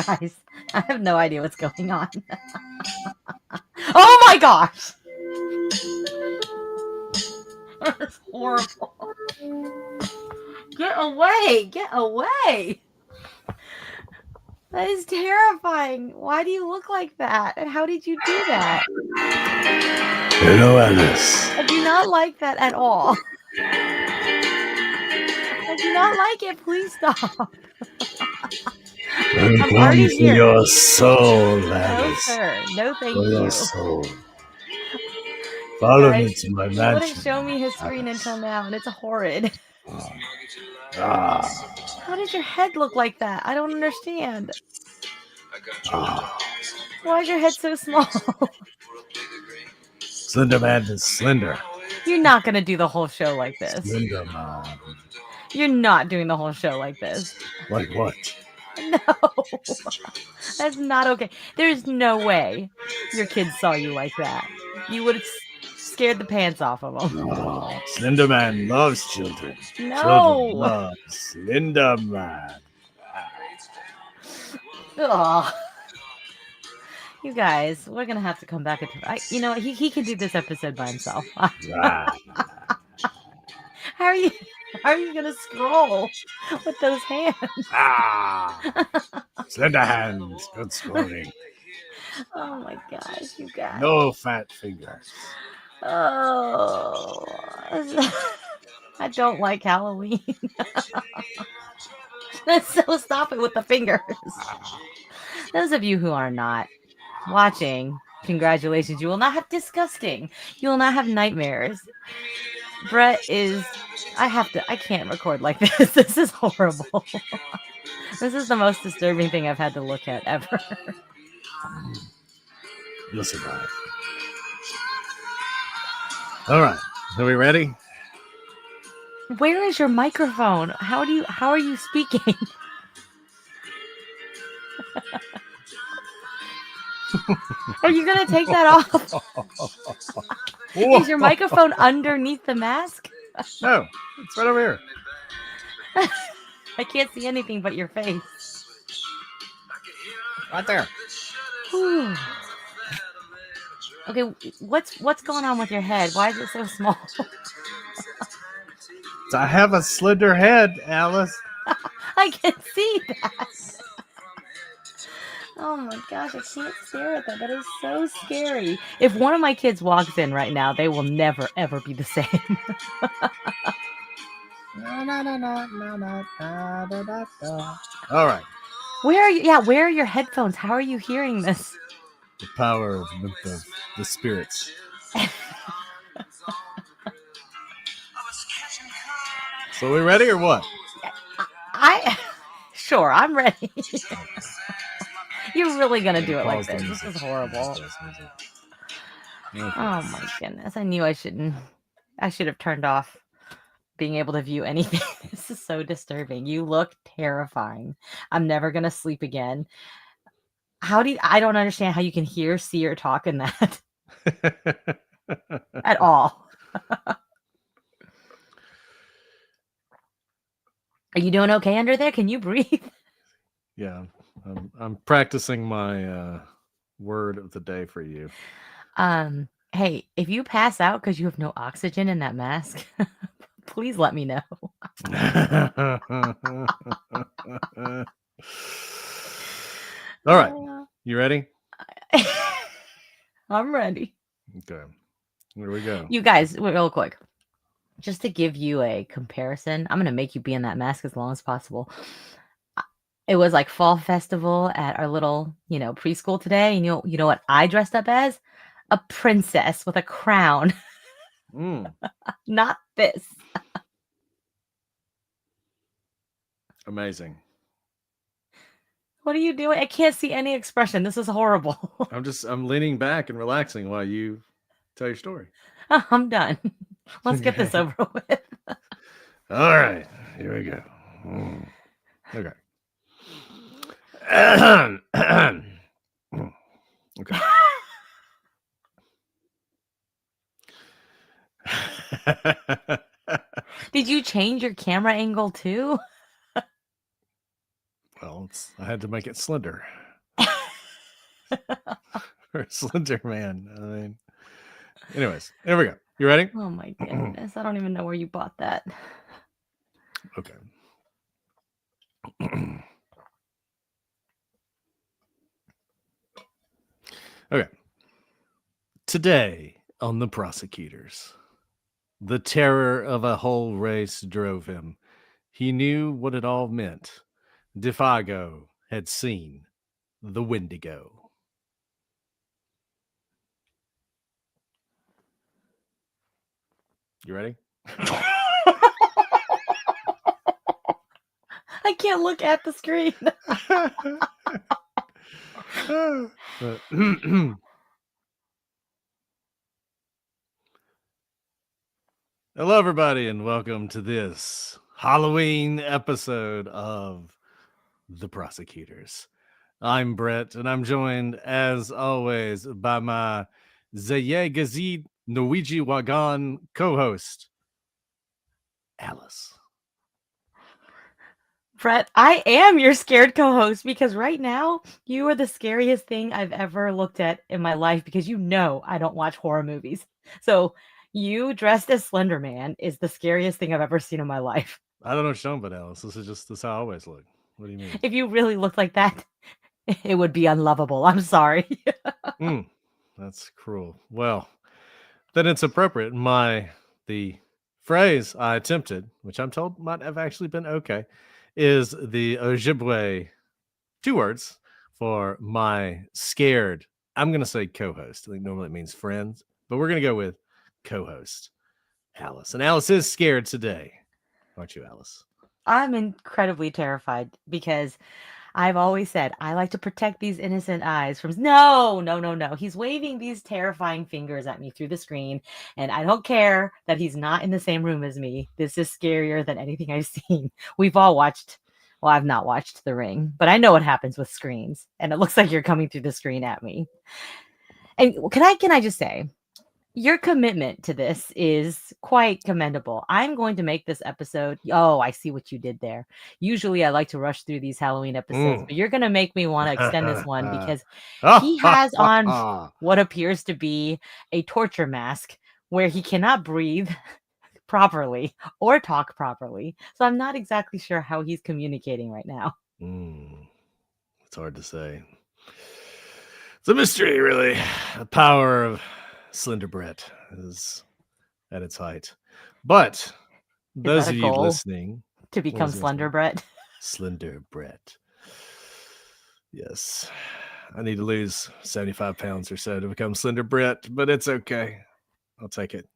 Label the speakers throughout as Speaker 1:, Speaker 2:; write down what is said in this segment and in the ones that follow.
Speaker 1: Guys, I have no idea what's going on. Oh my gosh! That's horrible. Get away! Get away! That is terrifying. Why do you look like that? And how did you do that?
Speaker 2: Hello, Alice.
Speaker 1: I do not like that at all. I do not like it. Please stop.
Speaker 2: I'm
Speaker 1: already
Speaker 2: coming for
Speaker 1: here.
Speaker 2: your soul,
Speaker 1: No,
Speaker 2: Alice.
Speaker 1: sir. No, thank
Speaker 2: For your
Speaker 1: you.
Speaker 2: soul. Follow me
Speaker 1: Guys,
Speaker 2: to my
Speaker 1: he wouldn't
Speaker 2: mansion.
Speaker 1: show me his screen
Speaker 2: Alice.
Speaker 1: until now, and it's horrid.
Speaker 2: Ah.
Speaker 1: How did your head look like that? I don't understand.
Speaker 2: Ah.
Speaker 1: Why is your head so small?
Speaker 2: Slender Man is slender.
Speaker 1: You're not gonna do the whole show like this.
Speaker 2: Slender Man.
Speaker 1: You're not doing the whole show like this.
Speaker 2: Like what?
Speaker 1: No. That's not okay. There's no way your kids saw you like that. You would have scared the pants off of them.
Speaker 2: Oh, Slender Man loves children.
Speaker 1: No.
Speaker 2: Children love Slender Man.
Speaker 1: Ugh. You guys, we're gonna have to come back. You know, he can do this episode by himself.
Speaker 2: Ah.
Speaker 1: How are you gonna scroll with those hands?
Speaker 2: Ah. Slender hands. Good scrolling.
Speaker 1: Oh my gosh, you guys.
Speaker 2: No fat fingers.
Speaker 1: Oh, I don't like Halloween. So stop it with the fingers. Those of you who are not watching, congratulations. You will not have disgusting. You will not have nightmares. Brett is... I can't record like this. This is horrible. This is the most disturbing thing I've had to look at ever.
Speaker 2: You'll survive. All right. Are we ready?
Speaker 1: Where is your microphone? How are you speaking? Are you gonna take that off? Is your microphone underneath the mask?
Speaker 2: No, it's right over here.
Speaker 1: I can't see anything but your face.
Speaker 2: Right there.
Speaker 1: Whew. Okay, what's going on with your head? Why is it so small?
Speaker 2: I have a slender head, Alice.
Speaker 1: I can see that. Oh my gosh, I can't stare at that. That is so scary. If one of my kids walks in right now, they will never, ever be the same.
Speaker 2: All right.
Speaker 1: Where are you? Yeah, where are your headphones? How are you hearing this?
Speaker 2: The power of the spirits. So we ready or what?
Speaker 1: Sure, I'm ready. You're really gonna do it like this. This is horrible. Oh my goodness. I knew I shouldn't. I should have turned off being able to view anything. This is so disturbing. You look terrifying. I'm never gonna sleep again. I don't understand how you can hear, see, or talk in that at all. Are you doing okay under there? Can you breathe?
Speaker 2: Yeah, I'm practicing my word of the day for you.
Speaker 1: Hey, if you pass out because you have no oxygen in that mask, please let me know.
Speaker 2: All right, you ready?
Speaker 1: I'm ready.
Speaker 2: Okay, here we go.
Speaker 1: You guys, real quick, just to give you a comparison, I'm gonna make you be in that mask as long as possible. It was like fall festival at our little, preschool today, and you know what I dressed up as? A princess with a crown. Not this.
Speaker 2: Amazing.
Speaker 1: What are you doing? I can't see any expression. This is horrible.
Speaker 2: I'm leaning back and relaxing while you tell your story.
Speaker 1: I'm done. Let's get this over with.
Speaker 2: All right, here we go. Okay. Okay.
Speaker 1: Did you change your camera angle too?
Speaker 2: Well, I had to make it slender. Or Slender Man. I mean, anyways, here we go. You ready?
Speaker 1: Oh my goodness. I don't even know where you bought that.
Speaker 2: Okay. Okay. Today on The Prosecutors, the terror of a whole race drove him. He knew what it all meant. Defago had seen the Wendigo. You ready?
Speaker 1: I can't look at the screen.
Speaker 2: Hello, everybody, and welcome to this Halloween episode of The Prosecutors. I'm Brett, and I'm joined, as always, by my Zeye Gazid Norwegian Wagon co-host, Alice.
Speaker 1: Brett, I am your scared co-host because right now you are the scariest thing I've ever looked at in my life because you know I don't watch horror movies. So you dressed as Slender Man is the scariest thing I've ever seen in my life.
Speaker 2: I don't know what you're talking about, Alice. This is how I always look. What do you mean?
Speaker 1: If you really looked like that, it would be unlovable. I'm sorry.
Speaker 2: That's cruel. Well, then it's appropriate. The phrase I attempted, which I'm told might have actually been okay, is the Ojibwe 2 words for my scared. I'm gonna say co-host. I think normally it means friends, but we're gonna go with co-host, Alice. And Alice is scared today, aren't you, Alice?
Speaker 1: I'm incredibly terrified because I've always said I like to protect these innocent eyes from no, no, no, no. He's waving these terrifying fingers at me through the screen, and I don't care that he's not in the same room as me. This is scarier than anything I've seen. We've all watched. Well, I've not watched The Ring, but I know what happens with screens, and it looks like you're coming through the screen at me. And can I just say, your commitment to this is quite commendable. I'm going to make this episode. Oh, I see what you did there. Usually I like to rush through these Halloween episodes, but you're going to make me want to extend this one because he has on what appears to be a torture mask where he cannot breathe properly or talk properly. So I'm not exactly sure how he's communicating right now.
Speaker 2: It's hard to say. It's a mystery, really. The power of Slender Brett is at its height. But those of you listening,
Speaker 1: to become Slender Brett.
Speaker 2: Slender Brett. Yes. I need to lose 75 pounds or so to become Slender Brett, but it's okay. I'll take it.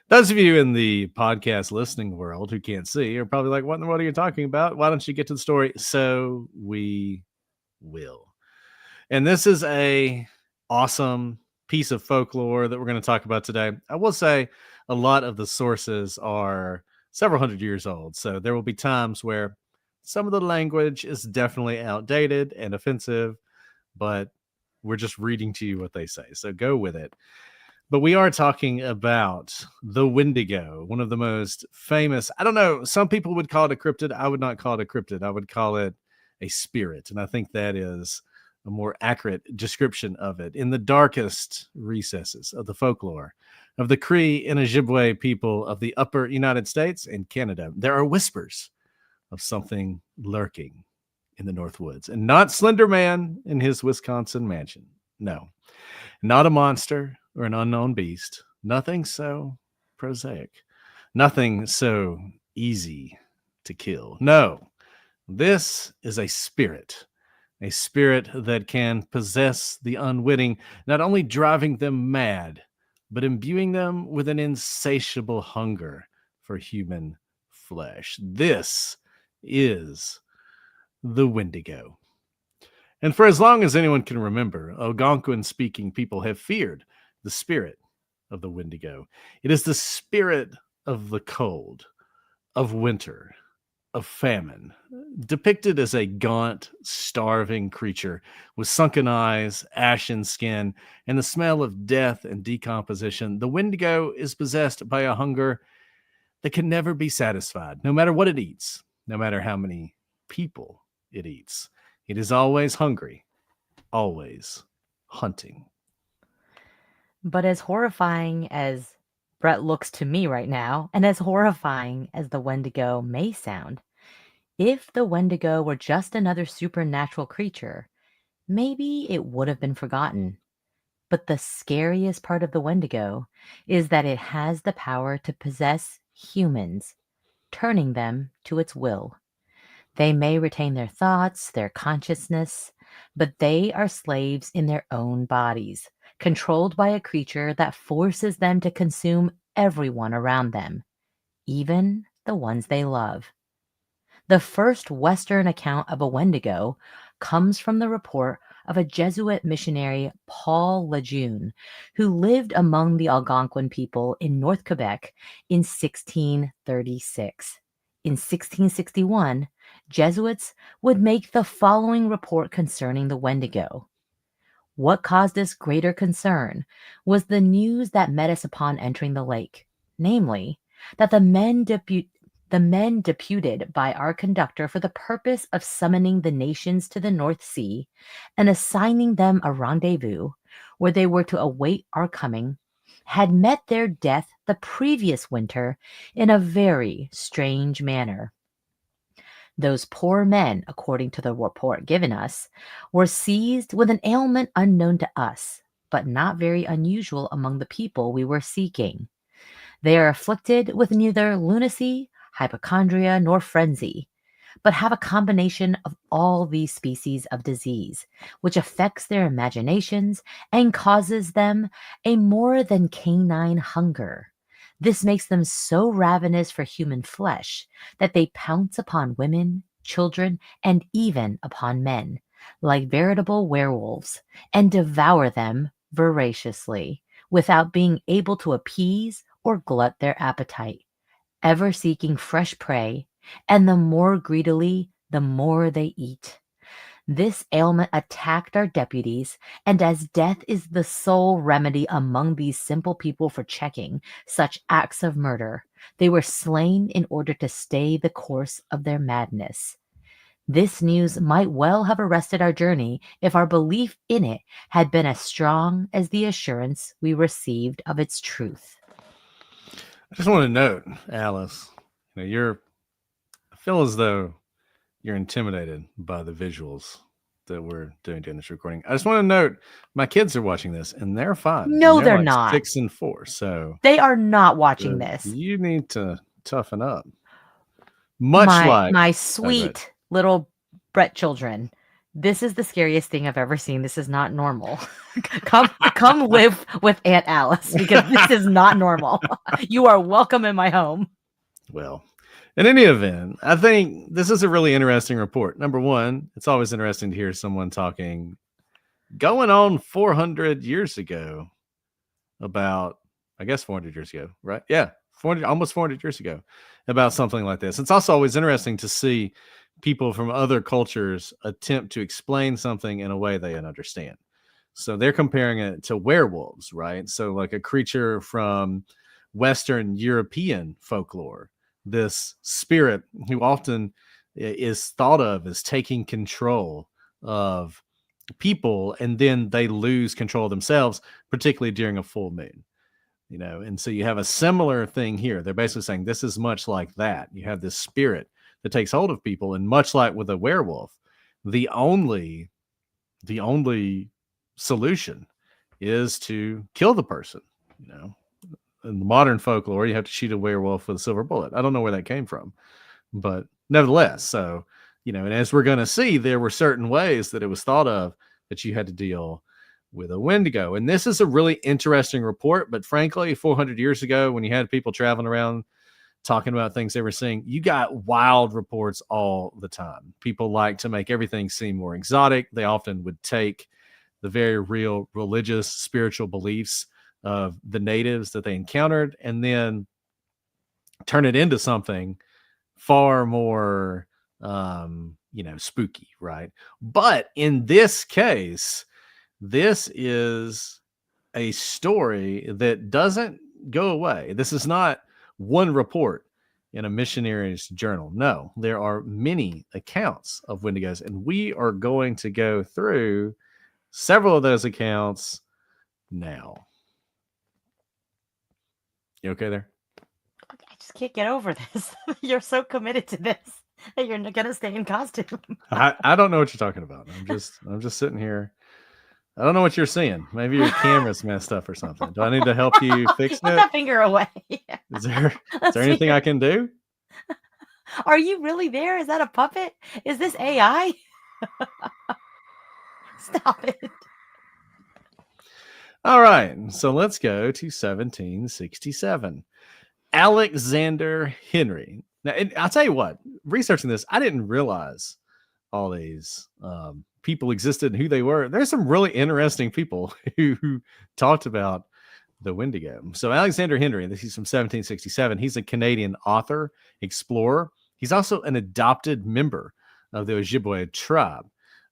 Speaker 2: Those of you in the podcast listening world who can't see are probably like, what in the world are you talking about? Why don't you get to the story? So we will. And this is a awesome piece of folklore that we're going to talk about today. I will say a lot of the sources are several hundred years old. So there will be times where some of the language is definitely outdated and offensive, but we're just reading to you what they say. So go with it. But we are talking about the Wendigo, one of the most famous. I don't know. Some people would call it a cryptid. I would not call it a cryptid. I would call it a spirit. And I think that is a more accurate description of it. In the darkest recesses of the folklore of the Cree and Ojibwe people of the upper United States and Canada, there are whispers of something lurking in the North Woods. And not Slender Man in his Wisconsin mansion. No, not a monster or an unknown beast. Nothing so prosaic. Nothing so easy to kill. No, this is a spirit that can possess the unwitting, not only driving them mad, but imbuing them with an insatiable hunger for human flesh. This is the Wendigo. And for as long as anyone can remember, Algonquin-speaking people have feared the spirit of the Wendigo. It is the spirit of the cold, of winter, of famine, depicted as a gaunt, starving creature with sunken eyes, ashen skin, and the smell of death and decomposition. The Wendigo is possessed by a hunger that can never be satisfied, no matter what it eats, no matter how many people it eats. It is always hungry, always hunting.
Speaker 1: But as horrifying as Brett looks to me right now, and as horrifying as the Wendigo may sound, if the Wendigo were just another supernatural creature, maybe it would have been forgotten. But the scariest part of the Wendigo is that it has the power to possess humans, turning them to its will. They may retain their thoughts, their consciousness, but they are slaves in their own bodies, controlled by a creature that forces them to consume everyone around them, even the ones they love. The first Western account of a Wendigo comes from the report of a Jesuit missionary, Paul Lejeune, who lived among the Algonquin people in North Quebec in 1636. In 1661, Jesuits would make the following report concerning the Wendigo. What caused us greater concern was the news that met us upon entering the lake, namely, that the men deputed by our conductor for the purpose of summoning the nations to the North Sea and assigning them a rendezvous where they were to await our coming, had met their death the previous winter in a very strange manner. Those poor men, according to the report given us, were seized with an ailment unknown to us, but not very unusual among the people we were seeking. They are afflicted with neither lunacy, hypochondria, nor frenzy, but have a combination of all these species of disease, which affects their imaginations and causes them a more than canine hunger. This makes them so ravenous for human flesh that they pounce upon women, children, and even upon men, like veritable werewolves, and devour them voraciously, without being able to appease or glut their appetite, ever seeking fresh prey, and the more greedily, the more they eat. This ailment attacked our deputies, and as death is the sole remedy among these simple people for checking such acts of murder, they were slain in order to stay the course of their madness. This news might well have arrested our journey if our belief in it had been as strong as the assurance we received of its truth.
Speaker 2: I just want to note, Alice, I feel as though you're intimidated by the visuals that we're doing during this recording. I just want to note my kids are watching this and they're fine.
Speaker 1: No,
Speaker 2: And they're
Speaker 1: they're
Speaker 2: like
Speaker 1: not.
Speaker 2: 6 and 4. So
Speaker 1: They are not watching this.
Speaker 2: you need to toughen up. Much like
Speaker 1: My sweet little Brett children. This is the scariest thing I've ever seen. This is not normal. come live with Aunt Alice because this is not normal. You are welcome in my home.
Speaker 2: Well, in any event, I think this is a really interesting report. Number one, it's always interesting to hear someone talking going on 400 years ago about, I guess 400 years ago, right? Yeah, 400, almost 400 years ago about something like this. It's also always interesting to see people from other cultures attempt to explain something in a way they understand. So they're comparing it to werewolves, right? So like a creature from Western European folklore, this spirit who often is thought of as taking control of people, and then they lose control themselves, particularly during a full moon. And so you have a similar thing here. They're basically saying this is much like that. You have this spirit that takes hold of people, and much like with a werewolf, the only solution is to kill the person. In the modern folklore, you have to shoot a werewolf with a silver bullet. I don't know where that came from, but nevertheless, so and as we're going to see, there were certain ways that it was thought of that you had to deal with a Wendigo. And this is a really interesting report, but frankly, 400 years ago, when you had people traveling around talking about things they were seeing, you got wild reports all the time. People like to make everything seem more exotic. They often would take the very real religious, spiritual beliefs of the natives that they encountered and then turn it into something far more spooky, right? But in this case, this is a story that doesn't go away. This is not one report in a missionary's journal. No, there are many accounts of Wendigos, and we are going to go through several of those accounts now. You okay there?
Speaker 1: I just can't get over this. You're so committed to this that you're gonna stay in costume.
Speaker 2: I don't know what you're talking about. I'm just sitting here. I don't know what you're seeing. Maybe your camera's messed up or something. Do I need to help you fix
Speaker 1: Put
Speaker 2: it?
Speaker 1: that finger away.
Speaker 2: Is there anything I can do?
Speaker 1: Are you really there? Is that a puppet? Is this AI? Stop it.
Speaker 2: All right, so let's go to 1767. Alexander Henry. Now, I'll tell you what, researching this, I didn't realize all these people existed and who they were. There's some really interesting people who talked about the Wendigo. So Alexander Henry, this is from 1767. He's a Canadian author, explorer. He's also an adopted member of the Ojibwe tribe.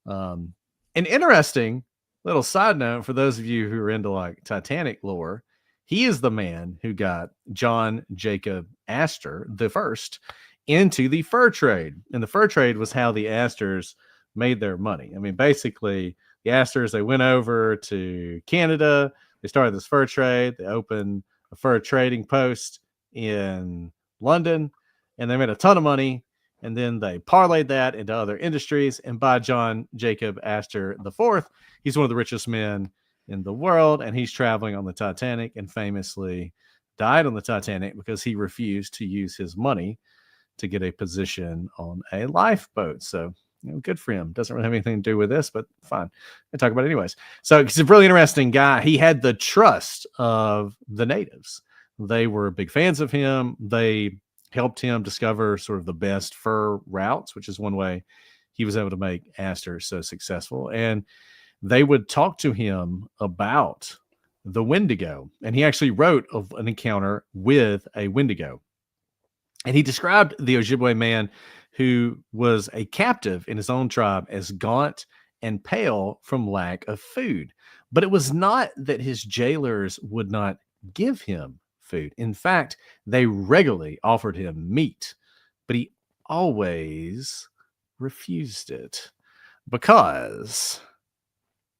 Speaker 2: An interesting little side note for those of you who are into like Titanic lore, he is the man who got John Jacob Astor the first into the fur trade. And the fur trade was how the Astors made their money. I mean, basically, the Astors, they went over to Canada. They started this fur trade. They opened a fur trading post in London, and they made a ton of money. And then they parlayed that into other industries. And by John Jacob Astor IV, he's one of the richest men in the world, and he's traveling on the Titanic and famously died on the Titanic because he refused to use his money to get a position on a lifeboat. So, good for him. Doesn't really have anything to do with this, but fine. I talk about it anyways. So he's a really interesting guy. He had the trust of the natives. They were big fans of him. They helped him discover sort of the best fur routes, which is one way he was able to make Astor so successful. And they would talk to him about the Wendigo. And he actually wrote of an encounter with a Wendigo. And he described the Ojibwe man who was a captive in his own tribe as gaunt and pale from lack of food. But it was not that his jailers would not give him food. In fact, they regularly offered him meat, but he always refused it because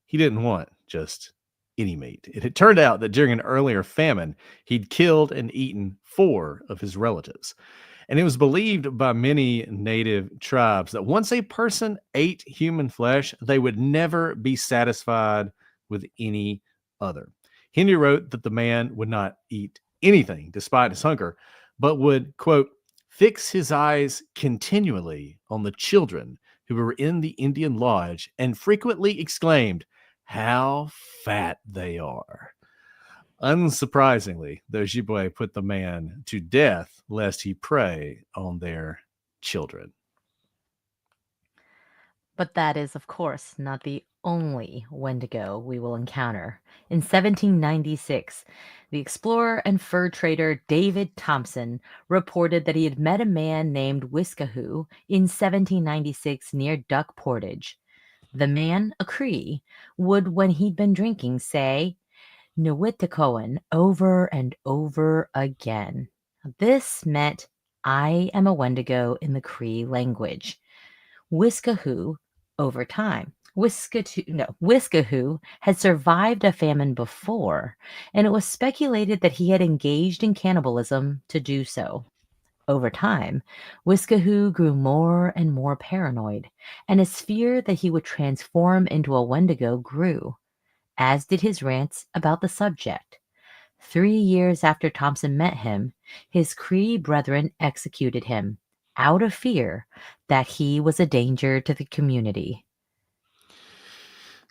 Speaker 2: he didn't want just any meat. It had turned out that during an earlier famine, he'd killed and eaten 4 of his relatives. And it was believed by many native tribes that once a person ate human flesh, they would never be satisfied with any other. Henry wrote that the man would not eat anything despite his hunger, but would, quote, fix his eyes continually on the children who were in the Indian lodge and frequently exclaimed, "How fat they are." Unsurprisingly, the Ojibwe put the man to death lest he prey on their children.
Speaker 1: But that is, of course, not the only Wendigo we will encounter. In 1796, the explorer and fur trader David Thompson reported that he had met a man named Wiskahoo in 1796 near Duck Portage. The man, a Cree, would, when he'd been drinking, say, "Nwitikoen," over and over again. This meant, "I am a Wendigo" in the Cree language. Wiskahoo, over time, Wiskahoo had survived a famine before, and it was speculated that he had engaged in cannibalism to do so. Over time, Wiskahoo grew more and more paranoid, and his fear that he would transform into a Wendigo grew, as did his rants about the subject. 3 years after Thompson met him, his Cree brethren executed him, out of fear that he was a danger to the community.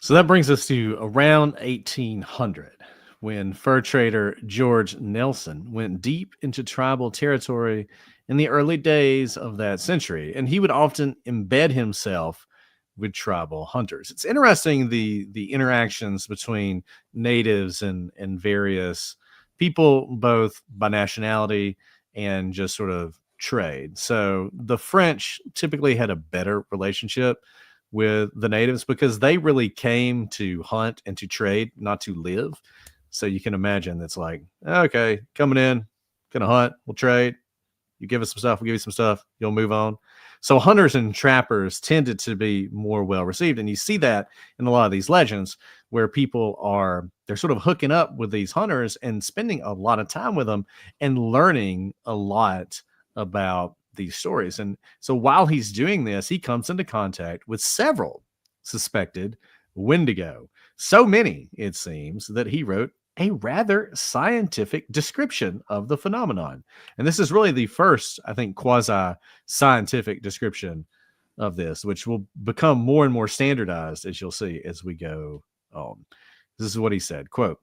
Speaker 2: So that brings us to around 1800, when fur trader George Nelson went deep into tribal territory in the early days of that century, and he would often embed himself with tribal hunters. It's interesting the interactions between natives and various people, both by nationality and just sort of trade. So the French typically had a better relationship with the natives because they really came to hunt and to trade, not to live. So you can imagine it's like, okay, coming in, gonna hunt, we'll trade, You give us some stuff, we'll give you some stuff, you'll move on. So hunters and trappers tended to be more well received. And you see that in a lot of these legends where they're sort of hooking up with these hunters and spending a lot of time with them and learning a lot about these stories. And so while he's doing this, he comes into contact with several suspected Wendigo. So many, it seems, that he wrote a rather scientific description of the phenomenon. And this is really the first, I think, quasi scientific description of this, which will become more and more standardized, as you'll see as we go on. This is what he said, quote,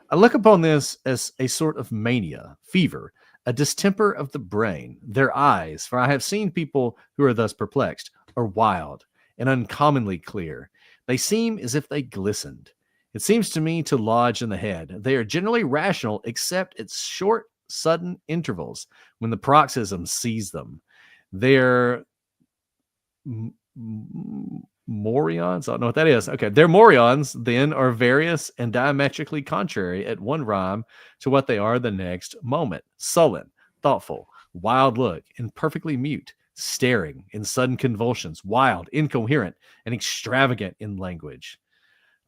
Speaker 2: I look upon this as a sort of mania, fever, a distemper of the brain. Their eyes, for I have seen people who are thus perplexed, are wild and uncommonly clear. They seem as if they glistened. It seems to me to lodge in the head. They are generally rational, except at short, sudden intervals when the paroxysm sees them. They're morions. I don't know what that is. Okay, their morions then are various and diametrically contrary at one rhyme to what they are the next moment. Sullen, thoughtful, wild look, and perfectly mute, staring in sudden convulsions, wild, incoherent, and extravagant in language.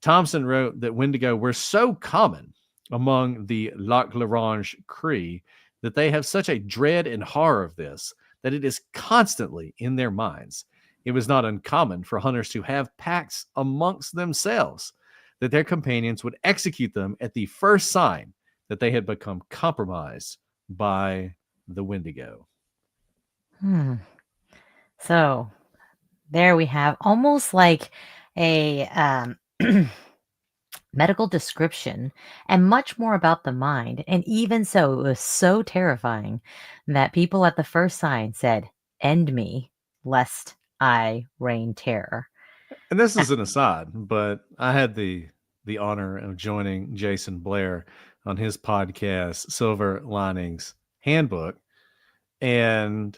Speaker 2: Thompson wrote that Wendigo were so common among the Lac L'Orange Cree that they have such a dread and horror of this that it is constantly in their minds. It was not uncommon for hunters to have pacts amongst themselves, that their companions would execute them at the first sign that they had become compromised by the Wendigo.
Speaker 1: So there we have almost like a medical description and much more about the mind. And even so, it was so terrifying that people at the first sign said, end me, lest I rain terror.
Speaker 2: And this is an aside, but I had the honor of joining Jason Blair on his podcast, Silver Linings Handbook. And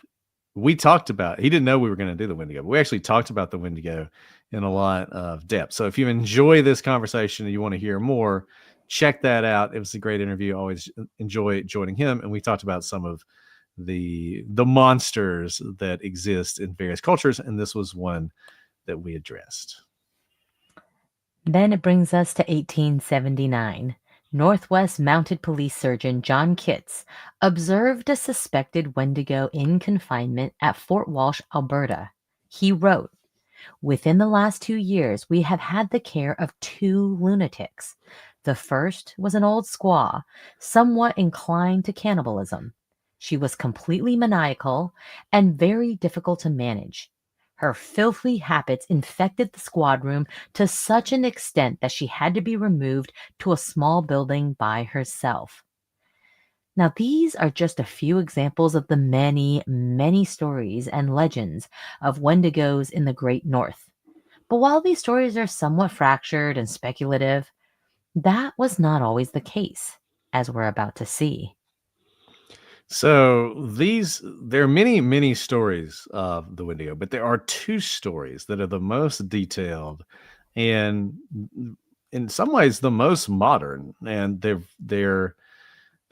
Speaker 2: we talked about, he didn't know we were going to do the Wendigo, but we actually talked about the Wendigo in a lot of depth. So if you enjoy this conversation and you want to hear more, check that out. It was a great interview. I always enjoy joining him. And we talked about some of the monsters that exist in various cultures. And this was one that we addressed.
Speaker 1: Then it brings us to 1879. Northwest Mounted Police Surgeon John Kitts observed a suspected Wendigo in confinement at Fort Walsh, Alberta. He wrote, within the last 2 years, we have had the care of 2 lunatics. The first was an old squaw, somewhat inclined to cannibalism. She was completely maniacal and very difficult to manage. Her filthy habits infected the squad room to such an extent that she had to be removed to a small building by herself. Now, these are just a few examples of the many, many stories and legends of Wendigos in the Great North. But while these stories are somewhat fractured and speculative, that was not always the case, as we're about to see.
Speaker 2: So there are many, many stories of the Wendigo, but there are 2 stories that are the most detailed and in some ways the most modern, and they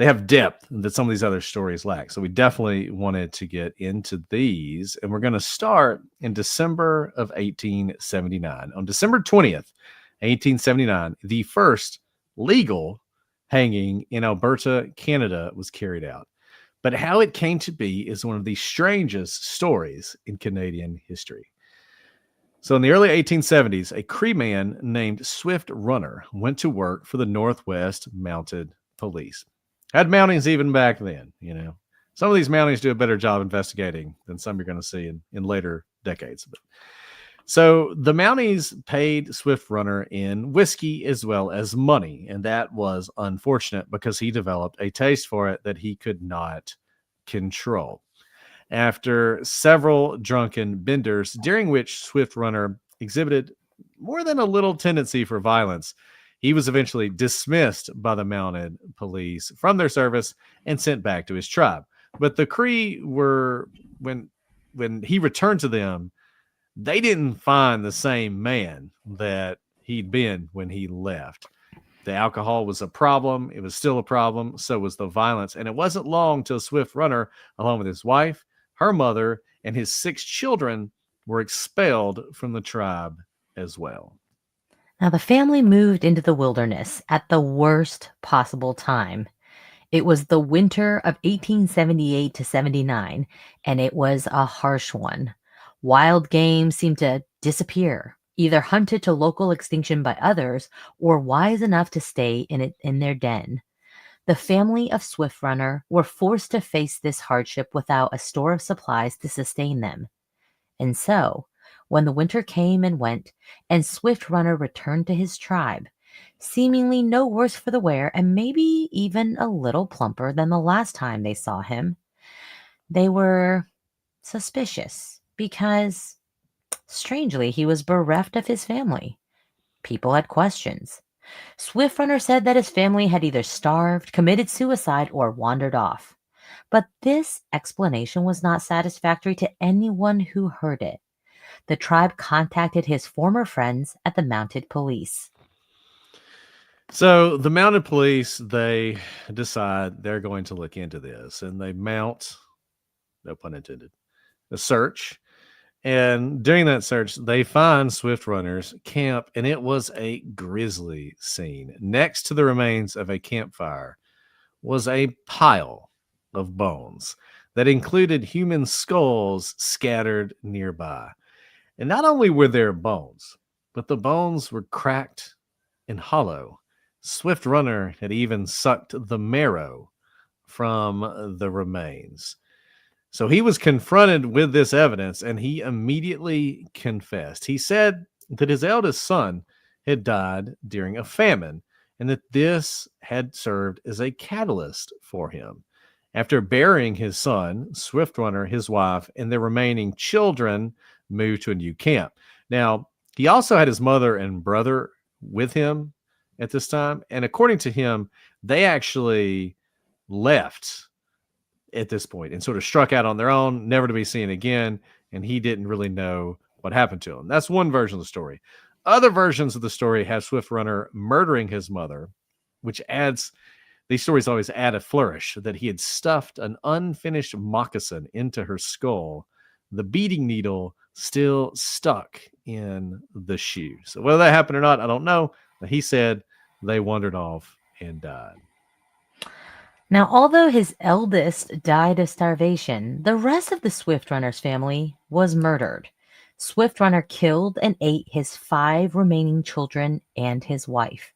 Speaker 2: have depth that some of these other stories lack. So we definitely wanted to get into these, and we're going to start in December of 1879. On December 20th, 1879, the first legal hanging in Alberta, Canada was carried out. But how it came to be is one of the strangest stories in Canadian history. So in the early 1870s, a Cree man named Swift Runner went to work for the Northwest Mounted Police. Had Mounties even back then, you know. Some of these Mounties do a better job investigating than some you're going to see in later decades. So the Mounties paid Swift Runner in whiskey as well as money, and that was unfortunate because he developed a taste for it that he could not control. After several drunken benders, during which Swift Runner exhibited more than a little tendency for violence, he was eventually dismissed by the mounted police from their service and sent back to his tribe. But the Cree were, when he returned to them, they didn't find the same man that he'd been when he left. The alcohol was a problem. It was still a problem. So was the violence. And it wasn't long till Swift Runner, along with his wife, her mother, and his 6 children, were expelled from the tribe as well.
Speaker 1: Now, the family moved into the wilderness at the worst possible time. It was the winter of 1878 to 79, and it was a harsh one. Wild game seemed to disappear, either hunted to local extinction by others or wise enough to stay in their den. The family of Swift Runner were forced to face this hardship without a store of supplies to sustain them. And so, when the winter came and went, and Swift Runner returned to his tribe, seemingly no worse for the wear and maybe even a little plumper than the last time they saw him, they were suspicious because, strangely, he was bereft of his family. People had questions. Swift Runner said that his family had either starved, committed suicide, or wandered off. But this explanation was not satisfactory to anyone who heard it. The tribe contacted his former friends at the mounted police.
Speaker 2: So the mounted police, they decide they're going to look into this, and they mount, no pun intended, a search. And during that search, they find Swift Runner's camp, and it was a grisly scene. Next to the remains of a campfire was a pile of bones that included human skulls scattered nearby. And not only were there bones, but the bones were cracked and hollow. Swift Runner had even sucked the marrow from the remains. So he was confronted with this evidence, and he immediately confessed. He said that his eldest son had died during a famine, and that this had served as a catalyst for him. After burying his son, Swift Runner, his wife, and their remaining children moved to a new camp. Now, he also had his mother and brother with him at this time, and according to him, they actually left at this point and sort of struck out on their own, never to be seen again, and he didn't really know what happened to him. That's one version of the story. Other versions of the story have Swift Runner murdering his mother, which adds, these stories always add a flourish, that he had stuffed an unfinished moccasin into her skull, the beating needle still stuck in the shoe. So whether that happened or not, I don't know, but he said they wandered off and died.
Speaker 1: Now, although his eldest died of starvation, the rest of the Swift Runner's family was murdered. Swift Runner killed and ate his 5 remaining children and his wife.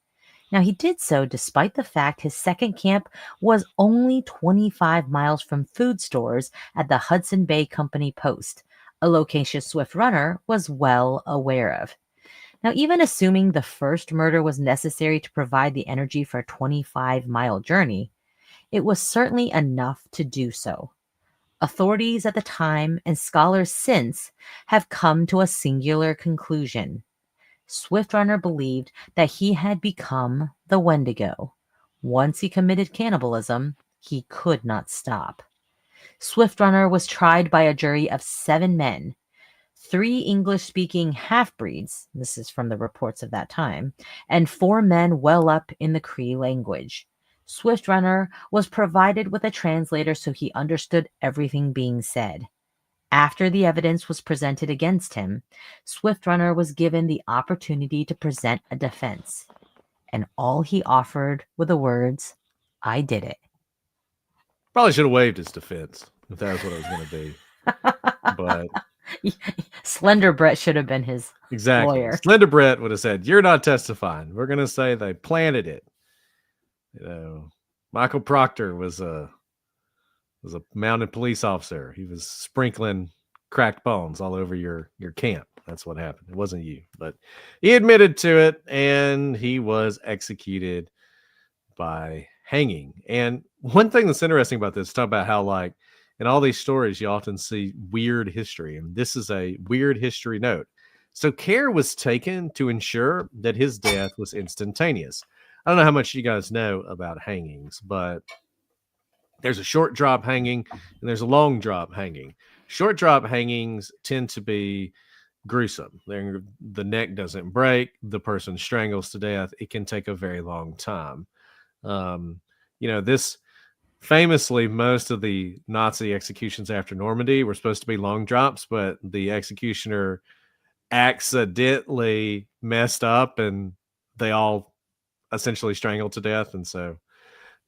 Speaker 1: Now, he did so despite the fact his second camp was only 25 miles from food stores at the Hudson Bay Company Post, a location Swift Runner was well aware of. Now, even assuming the first murder was necessary to provide the energy for a 25-mile journey, it was certainly enough to do so. Authorities at the time and scholars since have come to a singular conclusion. Swift Runner believed that he had become the Wendigo. Once he committed cannibalism, he could not stop. Swift Runner was tried by a jury of 7 men, 3 English-speaking half-breeds, this is from the reports of that time, and 4 men well up in the Cree language. Swift Runner was provided with a translator so he understood everything being said. After the evidence was presented against him, Swift Runner was given the opportunity to present a defense. And all he offered were the words, "I did it."
Speaker 2: Probably should have waived his defense if that was what it was going to be. But
Speaker 1: Slender Brett should have been his
Speaker 2: exactly,
Speaker 1: lawyer.
Speaker 2: Slender Brett would have said, "You're not testifying. We're going to say they planted it." You know, Michael Proctor was a mounted police officer. He was sprinkling cracked bones all over your camp. That's what happened. It wasn't you, but he admitted to it, and he was executed by hanging. And one thing that's interesting about this, talk about how, like, in all these stories, you often see weird history, and this is a weird history note. So care was taken to ensure that his death was instantaneous. I don't know how much you guys know about hangings, but there's a short drop hanging and there's a long drop hanging. Short drop hangings tend to be gruesome. The neck doesn't break. The person strangles to death. It can take a very long time. This famously, most of the Nazi executions after Normandy were supposed to be long drops, but the executioner accidentally messed up and they all essentially strangled to death. And so,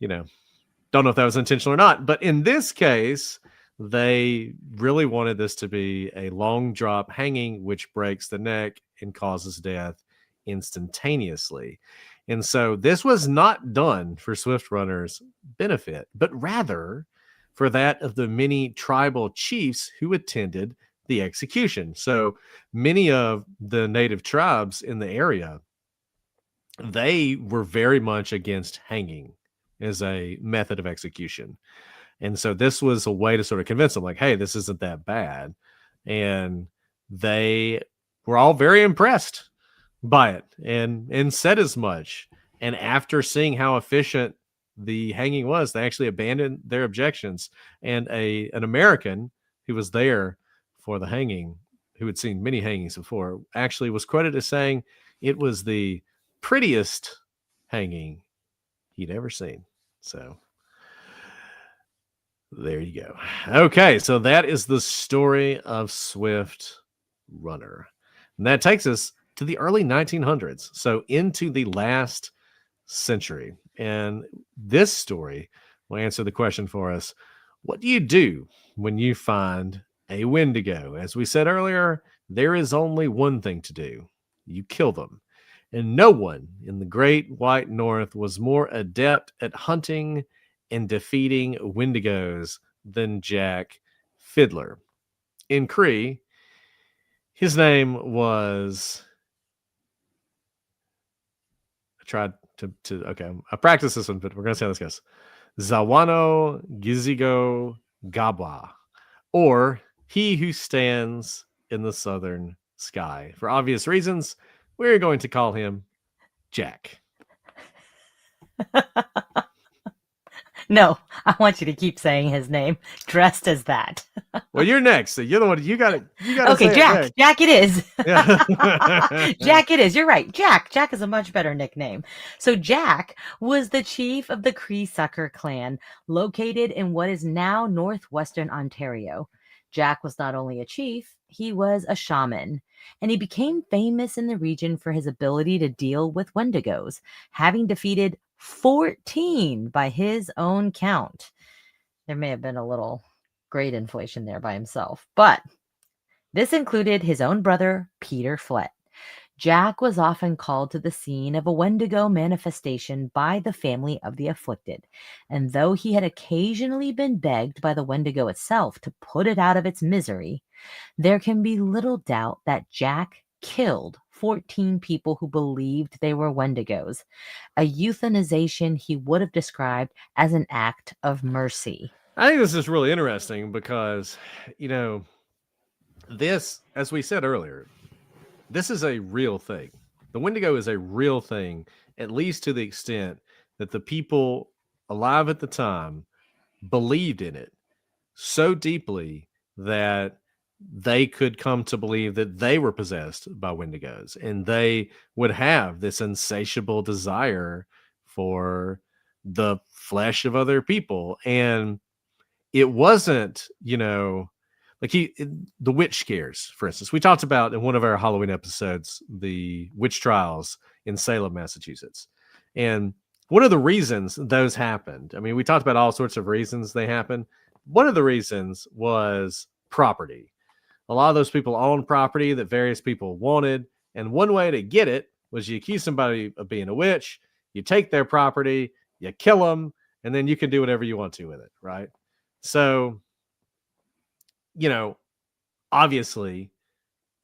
Speaker 2: don't know if that was intentional or not. But in this case, they really wanted this to be a long drop hanging, which breaks the neck and causes death instantaneously. And so this was not done for Swift Runner's benefit, but rather for that of the many tribal chiefs who attended the execution. So many of the native tribes in the area, they were very much against hanging as a method of execution. And so this was a way to sort of convince them, like, hey, this isn't that bad. And they were all very impressed by it and said as much. And after seeing how efficient the hanging was, they actually abandoned their objections. And an American who was there for the hanging, who had seen many hangings before, actually was quoted as saying it was the prettiest hanging he'd ever seen. So there you go. Okay, so that is the story of Swift Runner. And that takes us to the early 1900s, so into the last century. And this story will answer the question for us, what do you do when you find a Wendigo? As we said earlier, there is only one thing to do. You kill them. And no one in the great white north was more adept at hunting and defeating Wendigos than Jack Fiddler. In Cree, his name was... I practiced this one, but we're going to see how this goes. Zawano Gizigo Gabwa, or He Who Stands in the Southern Sky. For obvious reasons, we're going to call him Jack.
Speaker 1: No, I want you to keep saying his name, dressed as that.
Speaker 2: Well, you're next. So you're the one. You got it.
Speaker 1: Okay, Jack. Jack it is.
Speaker 2: Yeah.
Speaker 1: Jack it is. You're right. Jack. Jack is a much better nickname. So Jack was the chief of the Cree Sucker clan, located in what is now northwestern Ontario. Jack was not only a chief, he was a shaman, and he became famous in the region for his ability to deal with Wendigos, having defeated 14 by his own count. There may have been a little grade inflation there by himself, but this included his own brother, Peter Flett. Jack was often called to the scene of a Wendigo manifestation by the family of the afflicted, and though he had occasionally been begged by the Wendigo itself to put it out of its misery, there can be little doubt that Jack killed 14 people who believed they were Wendigos, a euthanization he would have described as an act of mercy.
Speaker 2: I think this is really interesting because, this, as we said earlier, this is a real thing. The Wendigo is a real thing, at least to the extent that the people alive at the time believed in it so deeply that they could come to believe that they were possessed by Wendigos, and they would have this insatiable desire for the flesh of other people. And it wasn't, like the witch scares, for instance. We talked about in one of our Halloween episodes, the witch trials in Salem, Massachusetts. And one of the reasons those happened, I mean, we talked about all sorts of reasons they happened. One of the reasons was property. A lot of those people owned property that various people wanted. And one way to get it was you accuse somebody of being a witch, you take their property, you kill them, and then you can do whatever you want to with it, right? So, obviously,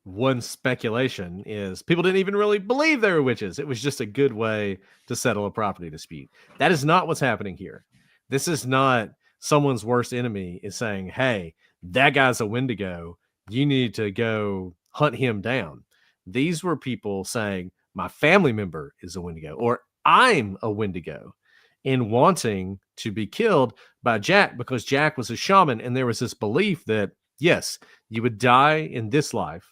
Speaker 2: one speculation is people didn't even really believe they were witches. It was just a good way to settle a property dispute. That is not what's happening here. This is not someone's worst enemy is saying, hey, that guy's a Wendigo. You need to go hunt him down. These were people saying, my family member is a Wendigo, or I'm a Wendigo, and wanting to be killed by Jack because Jack was a shaman. And there was this belief that, yes, you would die in this life,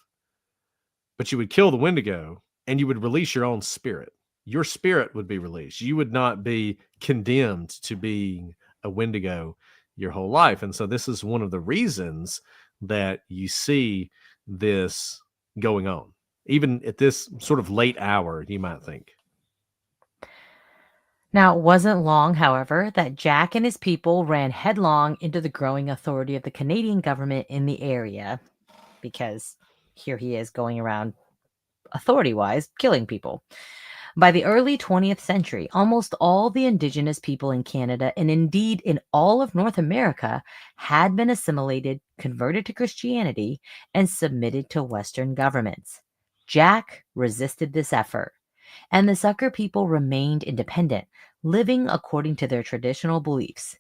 Speaker 2: but you would kill the Wendigo and you would release your own spirit. Your spirit would be released. You would not be condemned to being a Wendigo your whole life. And so this is one of the reasons that you see this going on, even at this sort of late hour, you might think.
Speaker 1: Now, it wasn't long, however, that Jack and his people ran headlong into the growing authority of the Canadian government in the area, because here he is going around authority-wise killing people. By the early 20th century, almost all the indigenous people in Canada, and indeed in all of North America, had been assimilated, converted to Christianity, and submitted to Western governments. Jack resisted this effort, and the Sucker people remained independent, living according to their traditional beliefs.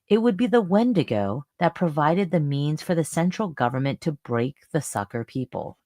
Speaker 1: It would be the Wendigo that provided the means for the central government to break the Sucker people.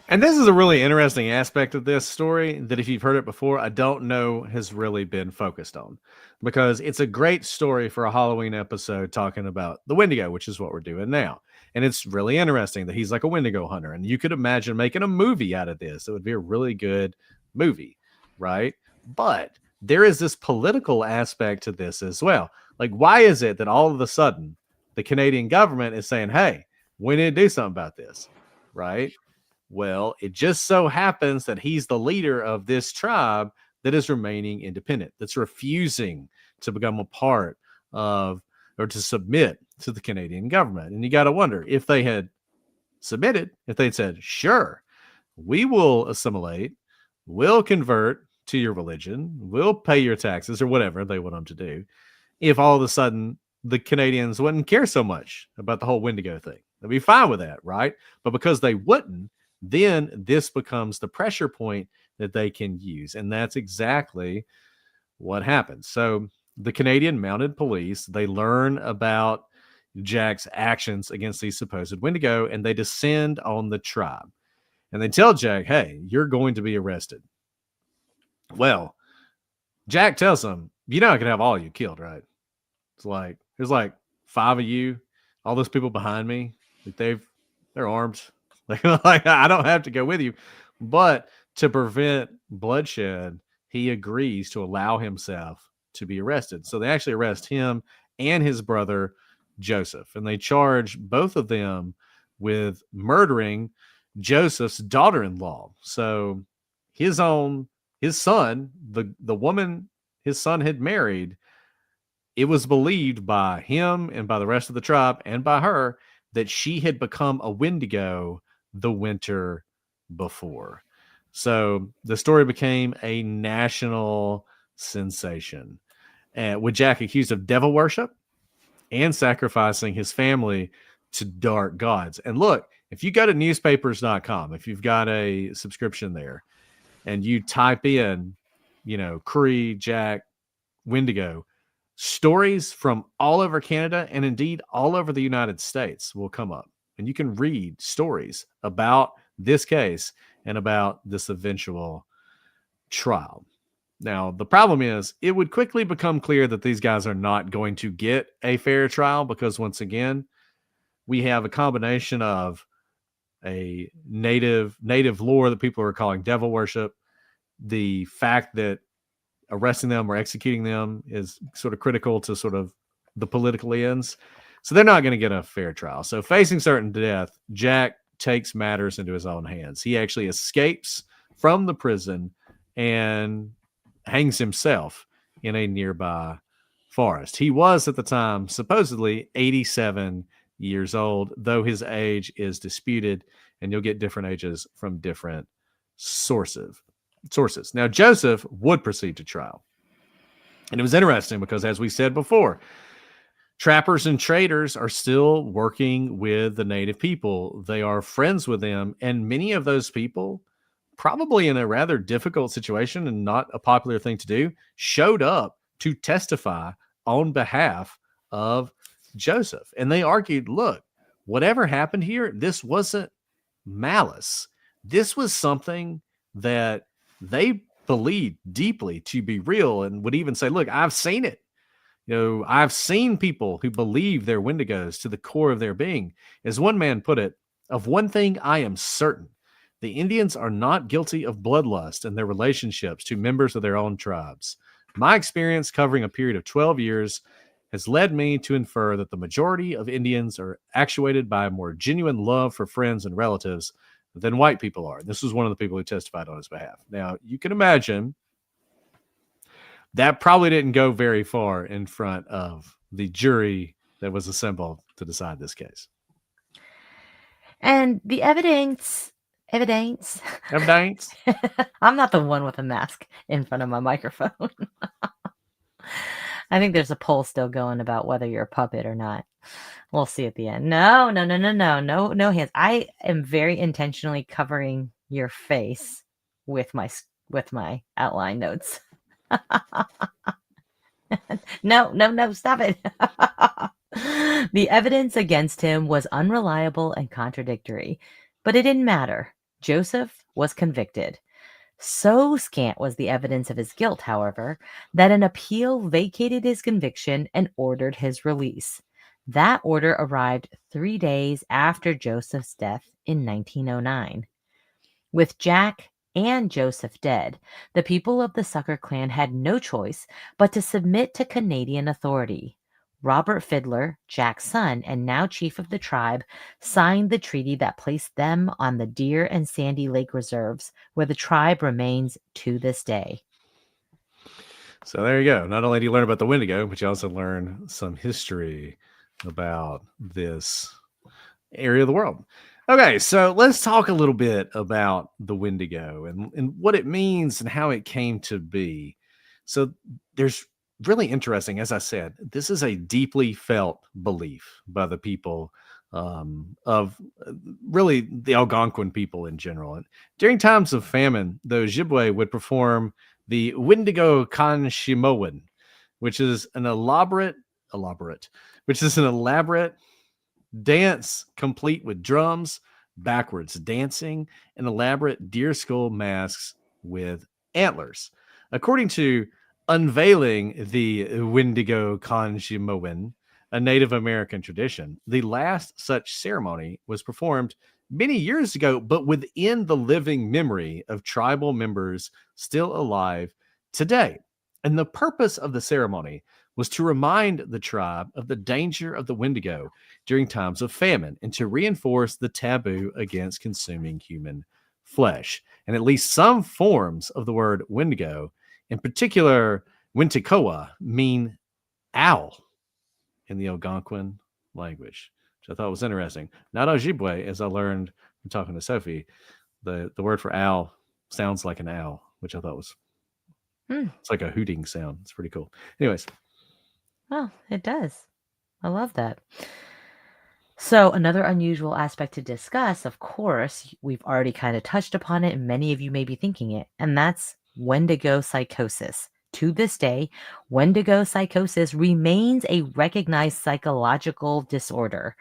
Speaker 2: And this is a really interesting aspect of this story that, if you've heard it before, I don't know has really been focused on, because it's a great story for a Halloween episode talking about the Wendigo, which is what we're doing now. And it's really interesting that he's like a Wendigo hunter. And you could imagine making a movie out of this. It would be a really good movie, right? But there is this political aspect to this as well. Like, why is it that all of a sudden the Canadian government is saying, hey, we need to do something about this, right? Well, it just so happens that he's the leader of this tribe that is remaining independent, that's refusing to become a part of or to submit to the Canadian government. And you got to wonder, if they had submitted, if they'd said, sure, we will assimilate, we'll convert to your religion, we'll pay your taxes or whatever they want them to do, if all of a sudden the Canadians wouldn't care so much about the whole Wendigo thing. They'd be fine with that, right? But because they wouldn't, then this becomes the pressure point that they can use. And that's exactly what happens. So the Canadian Mounted Police, they learn about Jack's actions against these supposed Wendigo, and they descend on the tribe. And they tell Jack, hey, you're going to be arrested. Well, Jack tells them, you're not going to have all you killed, right? It's like, there's like 5 of you, all those people behind me, like they're armed. Like, I don't have to go with you. But to prevent bloodshed, he agrees to allow himself to be arrested. So they actually arrest him and his brother, Joseph. And they charge both of them with murdering Joseph's daughter-in-law. So his son, the woman his son had married, it was believed by him and by the rest of the tribe and by her that she had become a Wendigo the winter before. So the story became a national sensation, with Jack accused of devil worship and sacrificing his family to dark gods. And look, if you go to newspapers.com, if you've got a subscription there, and you type in, Cree, Jack, Wendigo, stories from all over Canada and indeed all over the United States will come up. And you can read stories about this case and about this eventual trial. Now, the problem is it would quickly become clear that these guys are not going to get a fair trial, because once again, we have a combination of a native lore that people are calling devil worship. The fact that arresting them or executing them is sort of critical to sort of the political ends. So they're not going to get a fair trial. So facing certain death, Jack takes matters into his own hands. He actually escapes from the prison and hangs himself in a nearby forest. He was at the time supposedly 87 years old, though his age is disputed, and you'll get different ages from different sources. Now, Joseph would proceed to trial. And it was interesting because, as we said before, trappers and traders are still working with the native people. They are friends with them. And many of those people, probably in a rather difficult situation and not a popular thing to do, showed up to testify on behalf of Joseph. And they argued, look, whatever happened here, this wasn't malice. This was something that they believed deeply to be real, and would even say, look, I've seen it. I've seen people who believe they're Wendigos to the core of their being. As one man put it, of one thing I am certain, The Indians are not guilty of bloodlust in their relationships to members of their own tribes. My experience covering a period of 12 years has led me to infer that the majority of Indians are actuated by a more genuine love for friends and relatives than white people are. This was one of the people who testified on his behalf. Now, you can imagine that probably didn't go very far in front of the jury that was assembled to decide this case.
Speaker 1: And the evidence.
Speaker 2: Evidence.
Speaker 1: I'm not the one with a mask in front of my microphone. I think there's a poll still going about whether you're a puppet or not. We'll see at the end. No hands. I am very intentionally covering your face with my outline notes. No, stop it. The evidence against him was unreliable and contradictory, but it didn't matter. Joseph was convicted. So scant was the evidence of his guilt, however, that an appeal vacated his conviction and ordered his release. That order arrived 3 days after Joseph's death in 1909. With Jack and Joseph dead, the people of the Sucker clan had no choice but to submit to Canadian authority. Robert Fiddler, Jack's son and now chief of the tribe, signed the treaty that placed them on the Deer and Sandy Lake reserves, where the tribe remains to this day.
Speaker 2: So there you go. Not only do you learn about the Wendigo, but you also learn some history about this area of the world. Okay, so let's talk a little bit about the Wendigo and what it means and how it came to be. So there's really interesting, as I said, this is a deeply felt belief by the people of really the Algonquin people in general. And during times of famine, the Ojibwe would perform the Wendigo Kanshimowan, which is an elaborate dance complete with drums, backwards dancing, and elaborate deer skull masks with antlers. According to Unveiling the Wendigo Kanshimowan, a Native American tradition, the last such ceremony was performed many years ago, but within the living memory of tribal members still alive today. And the purpose of the ceremony was to remind the tribe of the danger of the Wendigo during times of famine and to reinforce the taboo against consuming human flesh. And at least some forms of the word Wendigo, in particular Wintikoa, mean owl in the Algonquin language, which I thought was interesting. Not Ojibwe, as I learned from talking to Sophie. The word for owl sounds like an owl, which I thought was it's like a hooting sound. It's pretty cool. Anyways.
Speaker 1: Oh, it does. I love that. So another unusual aspect to discuss, of course, we've already kind of touched upon it, and many of you may be thinking it, and that's Wendigo psychosis. To this day, Wendigo psychosis remains a recognized psychological disorder.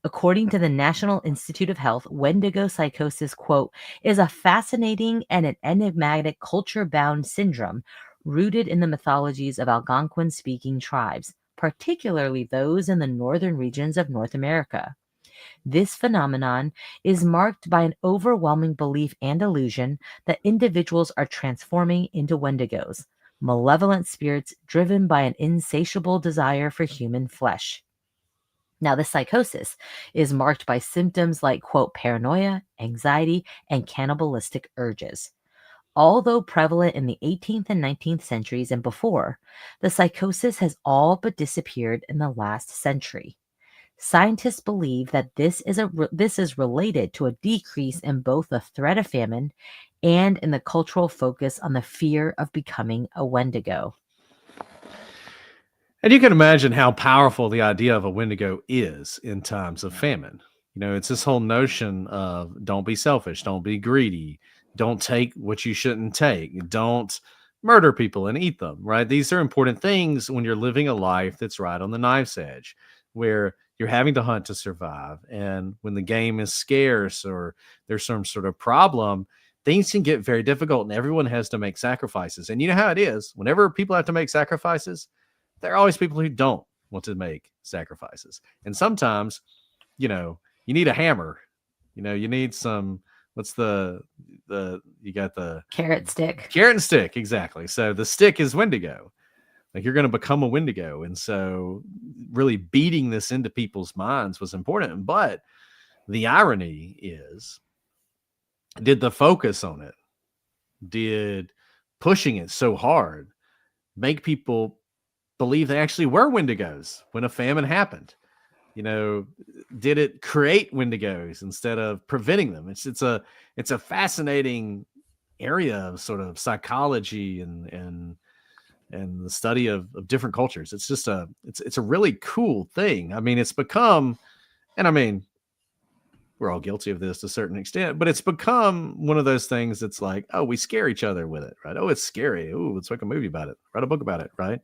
Speaker 1: According to the National Institute of Health, Wendigo psychosis, quote, is a fascinating and an enigmatic culture-bound syndrome rooted in the mythologies of Algonquin-speaking tribes, particularly those in the northern regions of North America. This phenomenon is marked by an overwhelming belief and illusion that individuals are transforming into Wendigos, malevolent spirits driven by an insatiable desire for human flesh. Now, this psychosis is marked by symptoms like, quote, paranoia, anxiety, and cannibalistic urges. Although prevalent in the 18th and 19th centuries and before, the psychosis has all but disappeared in the last century. Scientists believe that this is related to a decrease in both the threat of famine and in the cultural focus on the fear of becoming a Wendigo.
Speaker 2: And you can imagine how powerful the idea of a Wendigo is in times of famine. You know, it's this whole notion of don't be selfish, don't be greedy, don't take what you shouldn't take, don't murder people and eat them, right? These are important things when you're living a life that's right on the knife's edge, where you're having to hunt to survive. And when the game is scarce or there's some sort of problem, things can get very difficult and everyone has to make sacrifices. And you know how it is. Whenever people have to make sacrifices, there are always people who don't want to make sacrifices. And sometimes, you know, you need a hammer, you know, you need some what's the you got the
Speaker 1: Carrot stick.
Speaker 2: carrot and stick, exactly. So the stick is Wendigo. Like you're going to become a Wendigo, and so really beating this into people's minds was important. But the irony is, did the focus on it, did pushing it so hard make people believe they actually were Wendigos when a famine happened? Did it create Wendigos instead of preventing them? It's a fascinating area of sort of psychology and the study of different cultures. It's just it's a really cool thing. I mean, it's become, and I mean, we're all guilty of this to a certain extent, but it's become one of those things that's like, oh, we scare each other with it, right? Oh, it's scary. Oh, let's make a movie about it, write a book about it, right?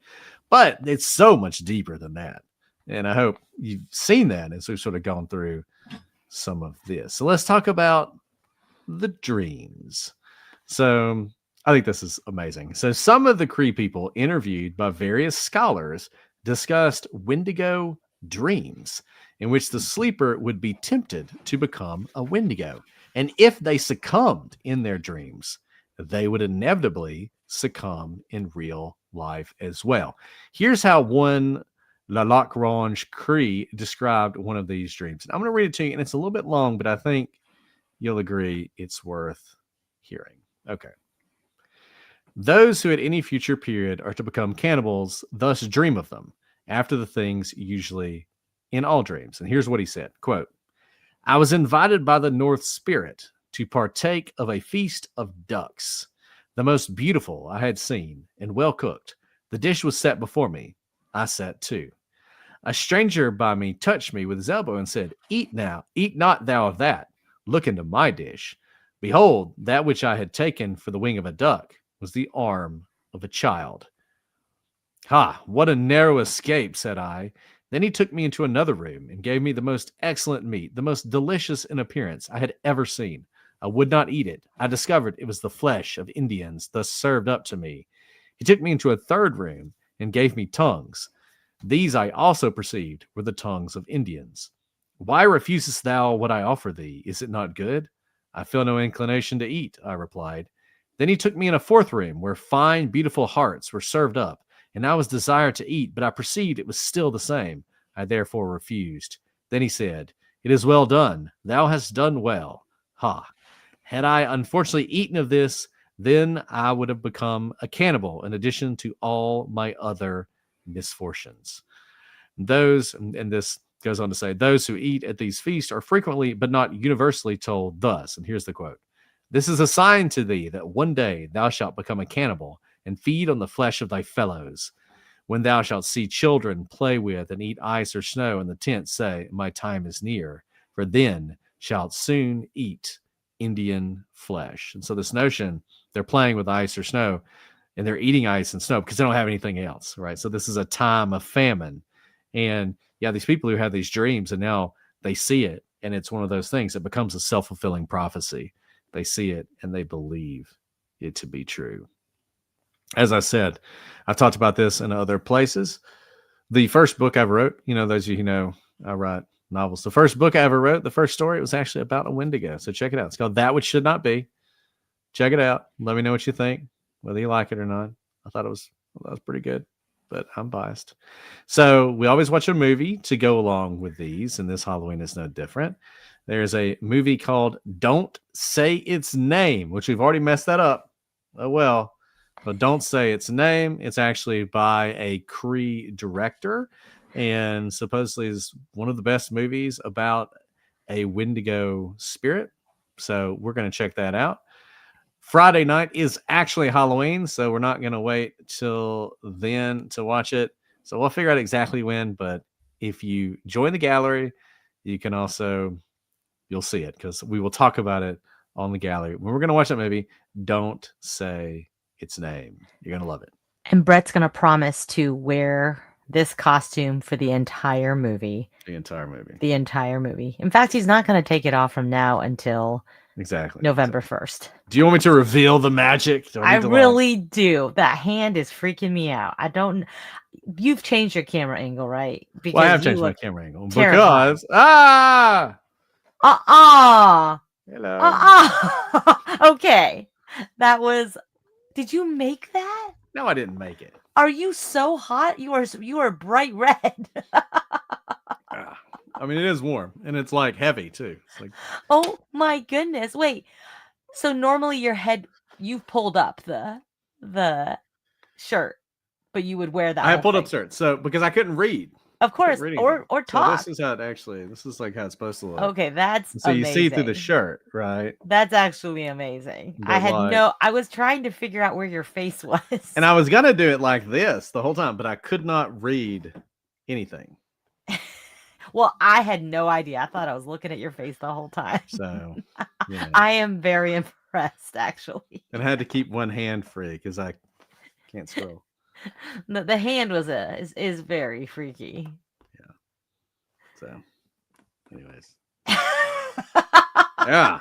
Speaker 2: But it's so much deeper than that. And I hope you've seen that as we've sort of gone through some of this. So let's talk about the dreams. So I think this is amazing. So some of the Cree people interviewed by various scholars discussed Wendigo dreams, in which the sleeper would be tempted to become a Wendigo. And if they succumbed in their dreams, they would inevitably succumb in real life as well. Here's how one Lalacrange Cree described one of these dreams. And I'm going to read it to you, and it's a little bit long, but I think you'll agree it's worth hearing. Okay. Those who at any future period are to become cannibals thus dream of them after the things usually in all dreams. And here's what he said, quote, I was invited by the North Spirit to partake of a feast of ducks, the most beautiful I had seen and well cooked. The dish was set before me. I sat too. A stranger by me touched me with his elbow and said, eat now, eat not thou of that. Look into my dish. Behold, that which I had taken for the wing of a duck was the arm of a child. Ha, what a narrow escape, said I. Then he took me into another room and gave me the most excellent meat, the most delicious in appearance I had ever seen. I would not eat it. I discovered it was the flesh of Indians, thus served up to me. He took me into a third room and gave me tongues. These I also perceived were the tongues of Indians. Why refusest thou what I offer thee? Is it not good? I feel no inclination to eat, I replied. Then he took me in a fourth room where fine, beautiful hearts were served up, and I was desired to eat, but I perceived it was still the same. I therefore refused. Then he said, it is well done. Thou hast done well. Ha! Had I unfortunately eaten of this, then I would have become a cannibal in addition to all my other misfortunes. Those, and this goes on to say, those who eat at these feasts are frequently, but not universally, told thus, and here's the quote, this is a sign to thee that one day thou shalt become a cannibal and feed on the flesh of thy fellows. When thou shalt see children play with and eat ice or snow in the tent, say, my time is near, for then shalt soon eat Indian flesh. And so this notion, they're playing with ice or snow, and they're eating ice and snow because they don't have anything else, right? So this is a time of famine. And yeah, these people who have these dreams and now they see it, and it's one of those things. It becomes a self-fulfilling prophecy. They see it and they believe it to be true. As I said, I've talked about this in other places. The first book I wrote, those of you who know, I write novels. The first book I ever wrote, the first story, it was actually about a Wendigo. So check it out. It's called That Which Should Not Be. Check it out. Let me know what you think, whether you like it or not. I thought that was pretty good, but I'm biased. So we always watch a movie to go along with these, and this Halloween is no different. There's a movie called Don't Say Its Name, which we've already messed that up. Oh, well. But Don't Say Its Name. It's actually by a Cree director, and supposedly is one of the best movies about a Wendigo spirit. So we're going to check that out. Friday night is actually Halloween, so we're not going to wait till then to watch it. So we'll figure out exactly when, but if you join the gallery, you can also, you'll see it because we will talk about it on the gallery. When we're going to watch that movie, Don't Say Its Name. You're going to love it.
Speaker 1: And Brett's going to promise to wear this costume for the entire movie.
Speaker 2: The entire movie.
Speaker 1: The entire movie. In fact, he's not going to take it off from now until November 1st.
Speaker 2: Do you want me to reveal the magic?
Speaker 1: I really do. That hand is freaking me out. You've changed your camera angle, right?
Speaker 2: Because I have changed my camera angle.
Speaker 1: Terrifying.
Speaker 2: Because, Hello.
Speaker 1: Okay. That was. Did you make that?
Speaker 2: No, I didn't make it.
Speaker 1: Are you so hot? You are bright red.
Speaker 2: I mean, it is warm and it's like heavy too. It's like,
Speaker 1: Oh my goodness. Wait. So normally your head, you've pulled up the shirt, but you would wear that
Speaker 2: I
Speaker 1: whole
Speaker 2: had pulled
Speaker 1: thing.
Speaker 2: up shirts, so because I couldn't read.
Speaker 1: Of course,
Speaker 2: Reading
Speaker 1: or
Speaker 2: so
Speaker 1: talk.
Speaker 2: this is how it actually. This is like how it's supposed to look.
Speaker 1: Okay, that's
Speaker 2: So you see through the
Speaker 1: amazing.
Speaker 2: shirt, right?
Speaker 1: That's actually amazing.
Speaker 2: But
Speaker 1: I was trying to figure out where your face was.
Speaker 2: And I was gonna do it like this the whole time, but I could not read anything.
Speaker 1: Well, I had no idea. I thought I was looking at your face the whole time.
Speaker 2: So yeah.
Speaker 1: I am very impressed, actually.
Speaker 2: And I had to keep one hand free because I can't scroll.
Speaker 1: The hand was is very freaky.
Speaker 2: Yeah. So, anyways. Yeah.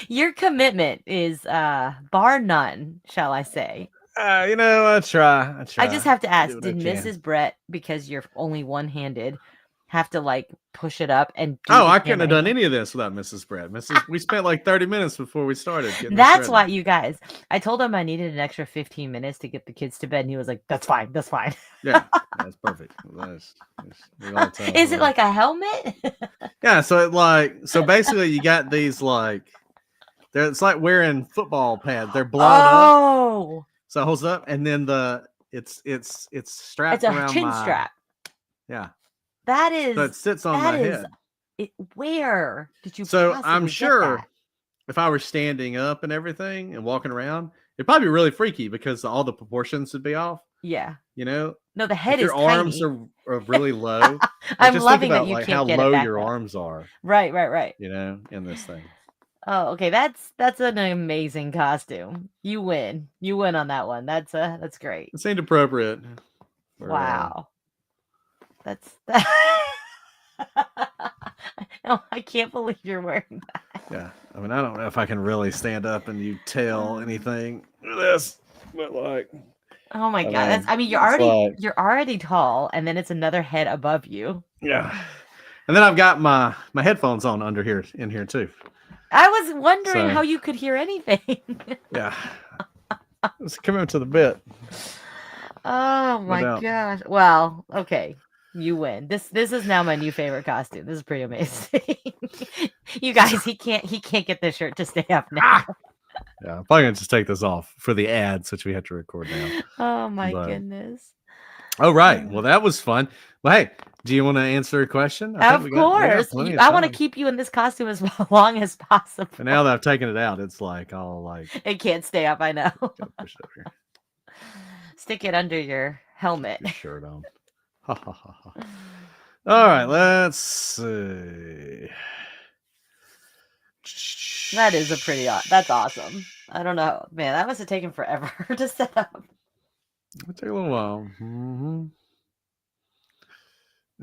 Speaker 1: Your commitment is bar none, shall I say.
Speaker 2: I try.
Speaker 1: I just have to ask,
Speaker 2: Do what
Speaker 1: did
Speaker 2: I can.
Speaker 1: Mrs. Brett, because you're only one-handed, have to like push it up and do
Speaker 2: Oh,
Speaker 1: the
Speaker 2: I couldn't have
Speaker 1: camera
Speaker 2: done any of this without Mrs. Brett. We spent like 30 minutes before we started. Getting
Speaker 1: That's
Speaker 2: this
Speaker 1: why,
Speaker 2: ready.
Speaker 1: you guys, I told him I needed an extra 15 minutes to get the kids to bed, and he was like, that's fine.
Speaker 2: Yeah, that's perfect.
Speaker 1: Is it like a helmet?
Speaker 2: Yeah, so basically you got these like it's like wearing football pads. They're blown up.
Speaker 1: Oh,
Speaker 2: So it holds up, and then it's strapped
Speaker 1: it's a
Speaker 2: around
Speaker 1: chin strap.
Speaker 2: Yeah.
Speaker 1: That is.
Speaker 2: So it sits on
Speaker 1: that
Speaker 2: my
Speaker 1: is-
Speaker 2: head.
Speaker 1: Where did you?
Speaker 2: So
Speaker 1: possibly
Speaker 2: I'm
Speaker 1: get
Speaker 2: sure
Speaker 1: that?
Speaker 2: if I were standing up and everything and walking around, it'd probably be really freaky because all the proportions would be off.
Speaker 1: Yeah.
Speaker 2: You know,
Speaker 1: No, the head
Speaker 2: if
Speaker 1: is
Speaker 2: your arms
Speaker 1: tiny.
Speaker 2: are really low.
Speaker 1: I'm
Speaker 2: just
Speaker 1: loving
Speaker 2: think about
Speaker 1: that you
Speaker 2: like
Speaker 1: can't
Speaker 2: how
Speaker 1: get it
Speaker 2: low
Speaker 1: back
Speaker 2: your
Speaker 1: up.
Speaker 2: arms are.
Speaker 1: Right.
Speaker 2: You know, in this thing.
Speaker 1: Oh, okay. That's an amazing costume. You win. You win on that one. That's great.
Speaker 2: It seemed appropriate.
Speaker 1: Wow. That's No, I can't believe you're wearing that.
Speaker 2: Yeah. I mean, I don't know if I can really stand up and you tell anything with this, but like,
Speaker 1: Oh my
Speaker 2: I
Speaker 1: god.
Speaker 2: know.
Speaker 1: You're already tall, and then it's another head above you.
Speaker 2: Yeah. And then I've got my headphones on in here too.
Speaker 1: I was wondering
Speaker 2: So-
Speaker 1: how you could hear anything.
Speaker 2: Yeah. Let's come into the bit.
Speaker 1: Oh my
Speaker 2: doubt.
Speaker 1: gosh. Well, okay. You win. This is now my new favorite costume. This is pretty amazing. You guys, he can't get this shirt to stay up now.
Speaker 2: Yeah, I'm probably gonna just take this off for the ads, which we have to record now.
Speaker 1: Oh my
Speaker 2: But-
Speaker 1: goodness.
Speaker 2: Oh, right. Well, that was fun. Well, hey, do you want to answer a question?
Speaker 1: Of
Speaker 2: We got
Speaker 1: course.
Speaker 2: plenty of
Speaker 1: I want to
Speaker 2: time.
Speaker 1: keep you in this costume as long as possible.
Speaker 2: And now that I've taken it out, it's like all like
Speaker 1: It can't stay up, I know.
Speaker 2: gotta push it over here.
Speaker 1: Stick it under your helmet.
Speaker 2: Your shirt on. Ha, ha, ha, ha. All right, let's see.
Speaker 1: That is that's awesome. I don't know. Man, that must have taken forever to set up.
Speaker 2: It'll take a little while.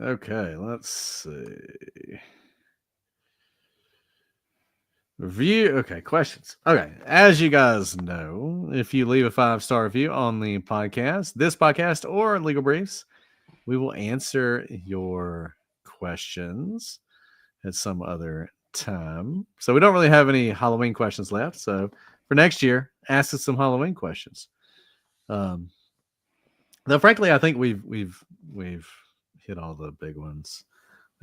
Speaker 2: Okay, let's see. Review. Okay, questions. Okay, as you guys know, if you leave a 5-star review on the podcast, this podcast, or Legal Briefs, we will answer your questions at some other time. So we don't really have any Halloween questions left. So for next year, ask us some Halloween questions. Though frankly, I think we've hit all the big ones.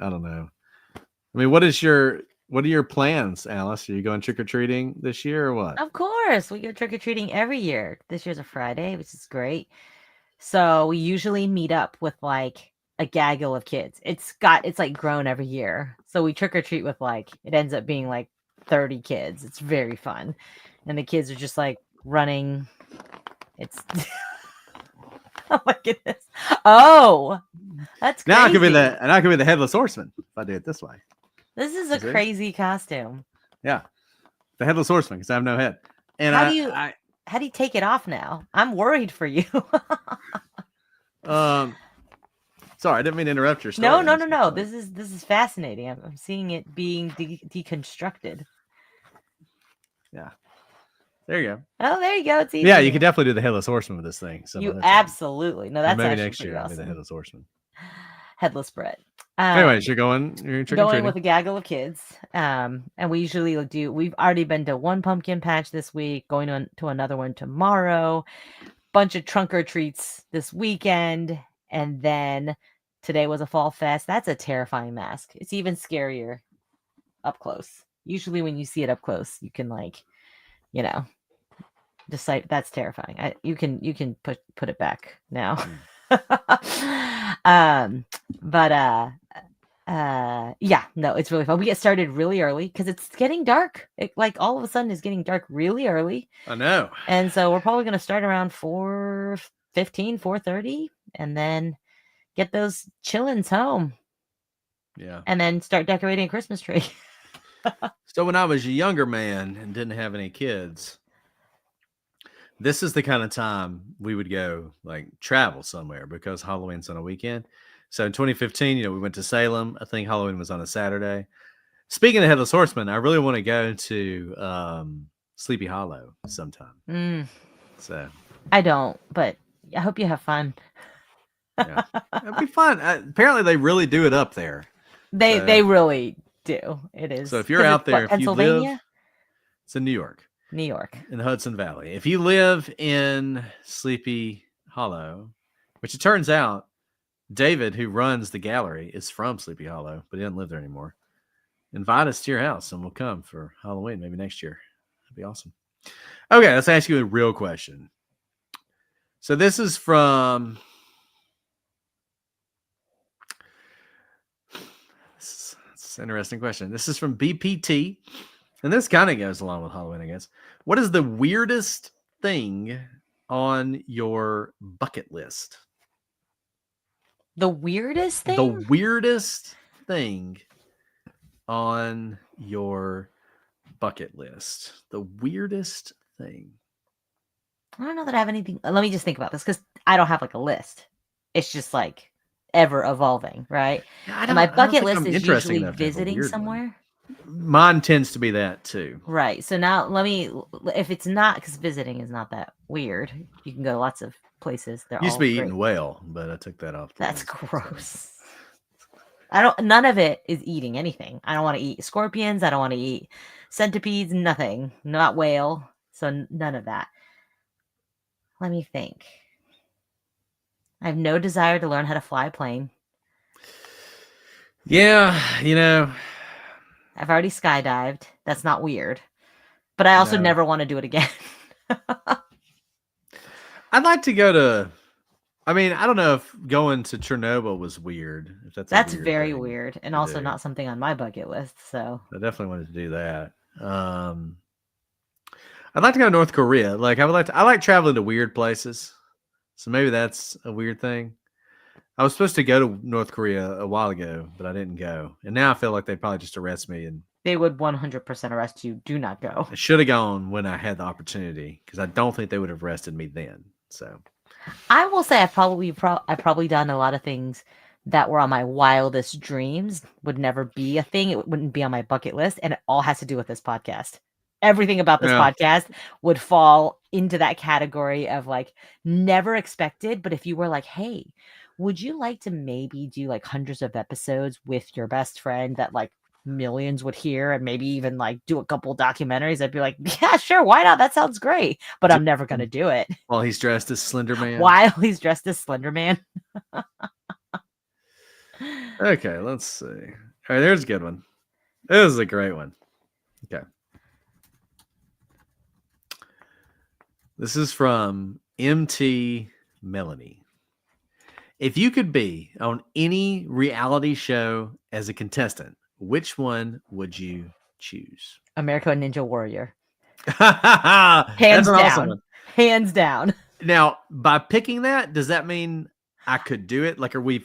Speaker 2: I don't know. I mean, what are your plans, Alice? Are you going trick-or-treating this year or what?
Speaker 1: Of course, we go trick-or-treating every year. This year's a Friday, which is great. So we usually meet up with like a gaggle of kids. It's like grown every year. So we trick-or-treat with it ends up being like 30 kids. It's very fun. And the kids are just like running. It's oh my goodness. Oh, that's crazy.
Speaker 2: Now I could be the headless horseman if I do it this way.
Speaker 1: This is a
Speaker 2: Is it?
Speaker 1: crazy costume.
Speaker 2: Yeah, the headless horseman because I have no head. And
Speaker 1: How do you take it off now? I'm worried for you.
Speaker 2: Sorry, I didn't mean to interrupt your story.
Speaker 1: No. This is fascinating. I'm seeing it being deconstructed.
Speaker 2: Yeah. There you go.
Speaker 1: Oh, there you go. It's easy.
Speaker 2: Yeah, you could definitely do the headless horseman with this thing.
Speaker 1: You absolutely. No, that's
Speaker 2: maybe
Speaker 1: actually
Speaker 2: next year
Speaker 1: pretty
Speaker 2: I'll be the
Speaker 1: awesome.
Speaker 2: headless horseman.
Speaker 1: Headless Brett.
Speaker 2: Anyways,
Speaker 1: Um,
Speaker 2: you're trick or
Speaker 1: going with
Speaker 2: treating.
Speaker 1: a gaggle of kids. And we usually we've already been to one pumpkin patch this week, going to another one tomorrow, bunch of trunk or treats this weekend, and then today was a fall fest. That's a terrifying mask. It's even scarier up close. Usually when you see it up close, you can like, you know, decide that's terrifying. You can put it back now. um but yeah, no, it's really fun. We get started really early because it's getting dark. It like all of a sudden is getting dark really early.
Speaker 2: I know.
Speaker 1: And so we're probably going to start around 4:15, 4:30, and then get those chillins home
Speaker 2: Yeah.
Speaker 1: and then start decorating a Christmas tree.
Speaker 2: So when I was a younger man and didn't have any kids, this is the kind of time we would go like travel somewhere because Halloween's on a weekend. So in 2015, we went to Salem. I think Halloween was on a Saturday. Speaking of Headless Horseman, I really want to go to Sleepy Hollow sometime. So
Speaker 1: I don't, but I hope you have fun.
Speaker 2: yeah, it'd be fun. Apparently, they really do it up there.
Speaker 1: They really do. It is.
Speaker 2: So if you're out there, if you live,
Speaker 1: Pennsylvania,
Speaker 2: it's in New York.
Speaker 1: New York,
Speaker 2: in the Hudson Valley. If you live in Sleepy Hollow, which it turns out David, who runs the gallery, is from Sleepy Hollow, but he doesn't live there anymore. Invite us to your house and we'll come for Halloween, maybe next year. That'd be awesome. Okay, let's ask you a real question. So this is from this is an interesting question. This is from BPT. And this kind of goes along with Halloween, I guess. What is the weirdest thing on your bucket list?
Speaker 1: the weirdest thing.
Speaker 2: The weirdest thing on your bucket list. The weirdest thing.
Speaker 1: I don't know that I have anything. Let me just think about this because I don't have like a list. It's just like ever evolving, right?
Speaker 2: Yeah,
Speaker 1: And my bucket list
Speaker 2: I'm
Speaker 1: is
Speaker 2: interesting
Speaker 1: usually
Speaker 2: enough to have a
Speaker 1: visiting
Speaker 2: weird one.
Speaker 1: somewhere.
Speaker 2: Mine tends to be that too.
Speaker 1: Right. So now if it's not, because visiting is not that weird. You can go to lots of places. They're
Speaker 2: Used to
Speaker 1: all
Speaker 2: be
Speaker 1: great.
Speaker 2: eating whale, but I took that off.
Speaker 1: That's gross. None of it is eating anything. I don't want to eat scorpions. I don't want to eat centipedes, nothing. Not whale. So none of that. Let me think. I have no desire to learn how to fly a plane.
Speaker 2: Yeah,
Speaker 1: I've already skydived. That's not weird. But I also never want to do it again.
Speaker 2: I'd like to go to. I mean, I don't know if going to Chernobyl was weird. If
Speaker 1: that's
Speaker 2: weird
Speaker 1: very weird, and also not something on my bucket list. So
Speaker 2: I definitely wanted to do that. I'd like to go to North Korea. Like I like traveling to weird places. So maybe that's a weird thing. I was supposed to go to North Korea a while ago, but I didn't go. And now I feel like they'd probably just arrest me. And
Speaker 1: they would 100% arrest you. Do not go.
Speaker 2: I should have gone when I had the opportunity because I don't think they would have arrested me then. So
Speaker 1: I will say I've probably done a lot of things that were on my wildest dreams, would never be a thing. It wouldn't be on my bucket list. And it all has to do with this podcast. Everything about this podcast would fall into that category of like never expected. But if you were like, hey, would you like to maybe do like hundreds of episodes with your best friend that like millions would hear and maybe even like do a couple documentaries, I'd be like, yeah, sure, why not? That sounds great. But I'm never gonna do it.
Speaker 2: While he's dressed as Slender Man. Okay, let's see. All right, there's a good one. This is a great one. Okay. This is from MT Melanie. If you could be on any reality show as a contestant, which one would you choose?
Speaker 1: American Ninja Warrior.
Speaker 2: Hands down. Awesome.
Speaker 1: Hands down.
Speaker 2: Now, by picking that, does that mean I could do it? Like, are we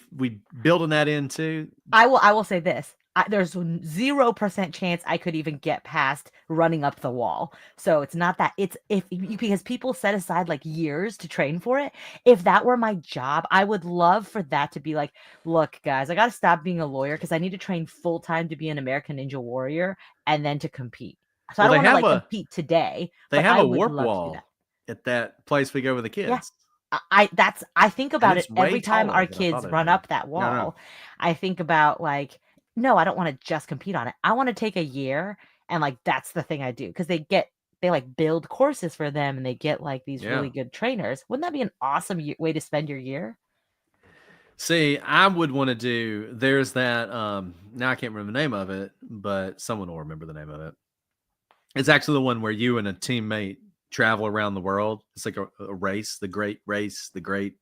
Speaker 2: building that into?
Speaker 1: I will say this. There's 0% chance I could even get past running up the wall. So it's not that because people set aside like years to train for it. If that were my job, I would love for that to be like, look, guys, I got to stop being a lawyer because I need to train full time to be an American Ninja Warrior and then to compete. So I don't want to compete today.
Speaker 2: They have a warp wall at that place we go with the kids.
Speaker 1: Yeah. I think about it
Speaker 2: it's way
Speaker 1: every time
Speaker 2: taller
Speaker 1: our
Speaker 2: than I thought
Speaker 1: kids
Speaker 2: it'd
Speaker 1: run
Speaker 2: be.
Speaker 1: up that
Speaker 2: No, no.
Speaker 1: wall. I think about like, no, I don't want to just compete on it. I want to take a year and like that's the thing I do because they like build courses for them and they get like these really
Speaker 2: Yeah.
Speaker 1: good trainers. Wouldn't that be an awesome way to spend your year?
Speaker 2: See, I would want to do. There's that. Now I can't remember the name of it, but someone will remember the name of it. It's actually the one where you and a teammate travel around the world. It's like a race, the great race, the great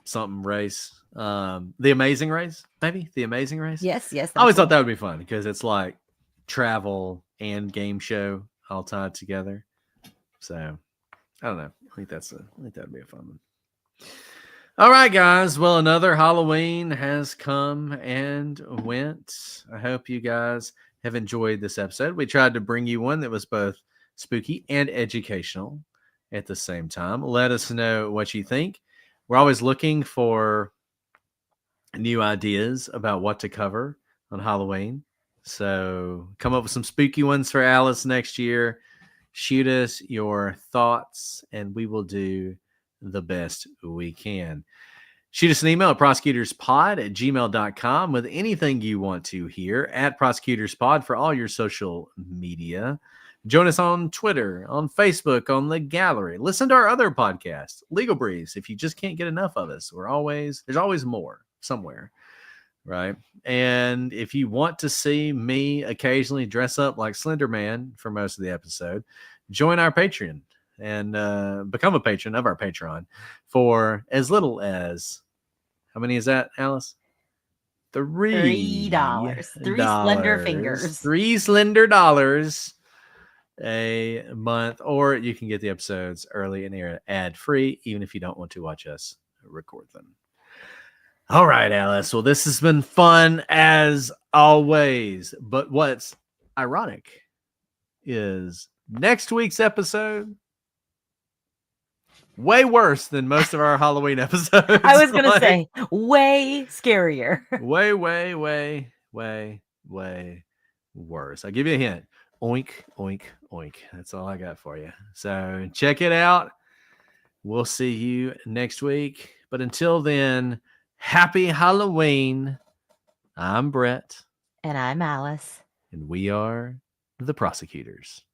Speaker 2: something race. The Amazing Race, maybe the Amazing Race.
Speaker 1: Yes, yes.
Speaker 2: I always
Speaker 1: that's
Speaker 2: thought that would be fun because it's like travel and game show all tied together. So I don't know. I think that'd be a fun one. All right, guys. Well, another Halloween has come and went. I hope you guys have enjoyed this episode. We tried to bring you one that was both spooky and educational at the same time. Let us know what you think. We're always looking for new ideas about what to cover on Halloween. So come up with some spooky ones for Alice next year. Shoot us your thoughts, and we will do the best we can. Shoot us an email at prosecutorspod@gmail.com with anything you want to hear, at prosecutorspod for all your social media. Join us on Twitter, on Facebook, on the gallery. Listen to our other podcasts, Legal Briefs. If you just can't get enough of us, there's always more somewhere, right? And if you want to see me occasionally dress up like Slender Man for most of the episode, join our Patreon and become a patron of our Patreon for as little as, how many is that, Alice?
Speaker 1: $3. 3 slender fingers.
Speaker 2: $3 slender dollars a month, or you can get the episodes early and ad free, even if you don't want to watch us record them. All right, Alice. Well, this has been fun as always. But what's ironic is next week's episode way worse than most of our Halloween episodes.
Speaker 1: I was gonna say way scarier.
Speaker 2: way worse. I'll give you a hint. Oink, oink, oink. That's all I got for you. So check it out. We'll see you next week. But until then, happy Halloween. I'm Brett.
Speaker 1: And I'm Alice.
Speaker 2: And we are the Prosecutors.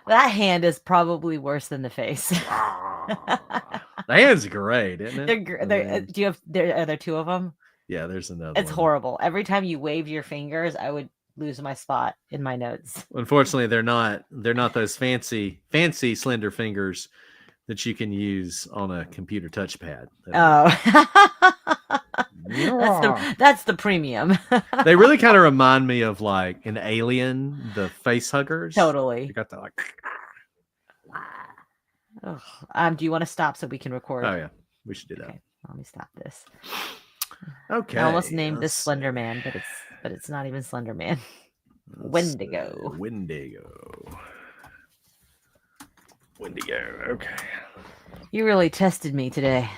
Speaker 1: That hand is probably worse than the face.
Speaker 2: The hand's great, isn't it?
Speaker 1: Are there two of them?
Speaker 2: Yeah, there's another
Speaker 1: It's
Speaker 2: one.
Speaker 1: horrible. Every time you wave your fingers, I would lose my spot in my notes.
Speaker 2: Unfortunately, they're not those fancy slender fingers that you can use on a computer touchpad.
Speaker 1: That's the premium.
Speaker 2: They really kind of remind me of like an Alien, the face huggers.
Speaker 1: Totally.
Speaker 2: You got that like.
Speaker 1: Do you want to stop so we can record?
Speaker 2: Oh yeah, we should do that.
Speaker 1: Okay, let me stop this.
Speaker 2: Okay.
Speaker 1: I almost named this Slender Man, but it's not even Slender Man. Wendigo.
Speaker 2: Wendigo. Okay.
Speaker 1: You really tested me today.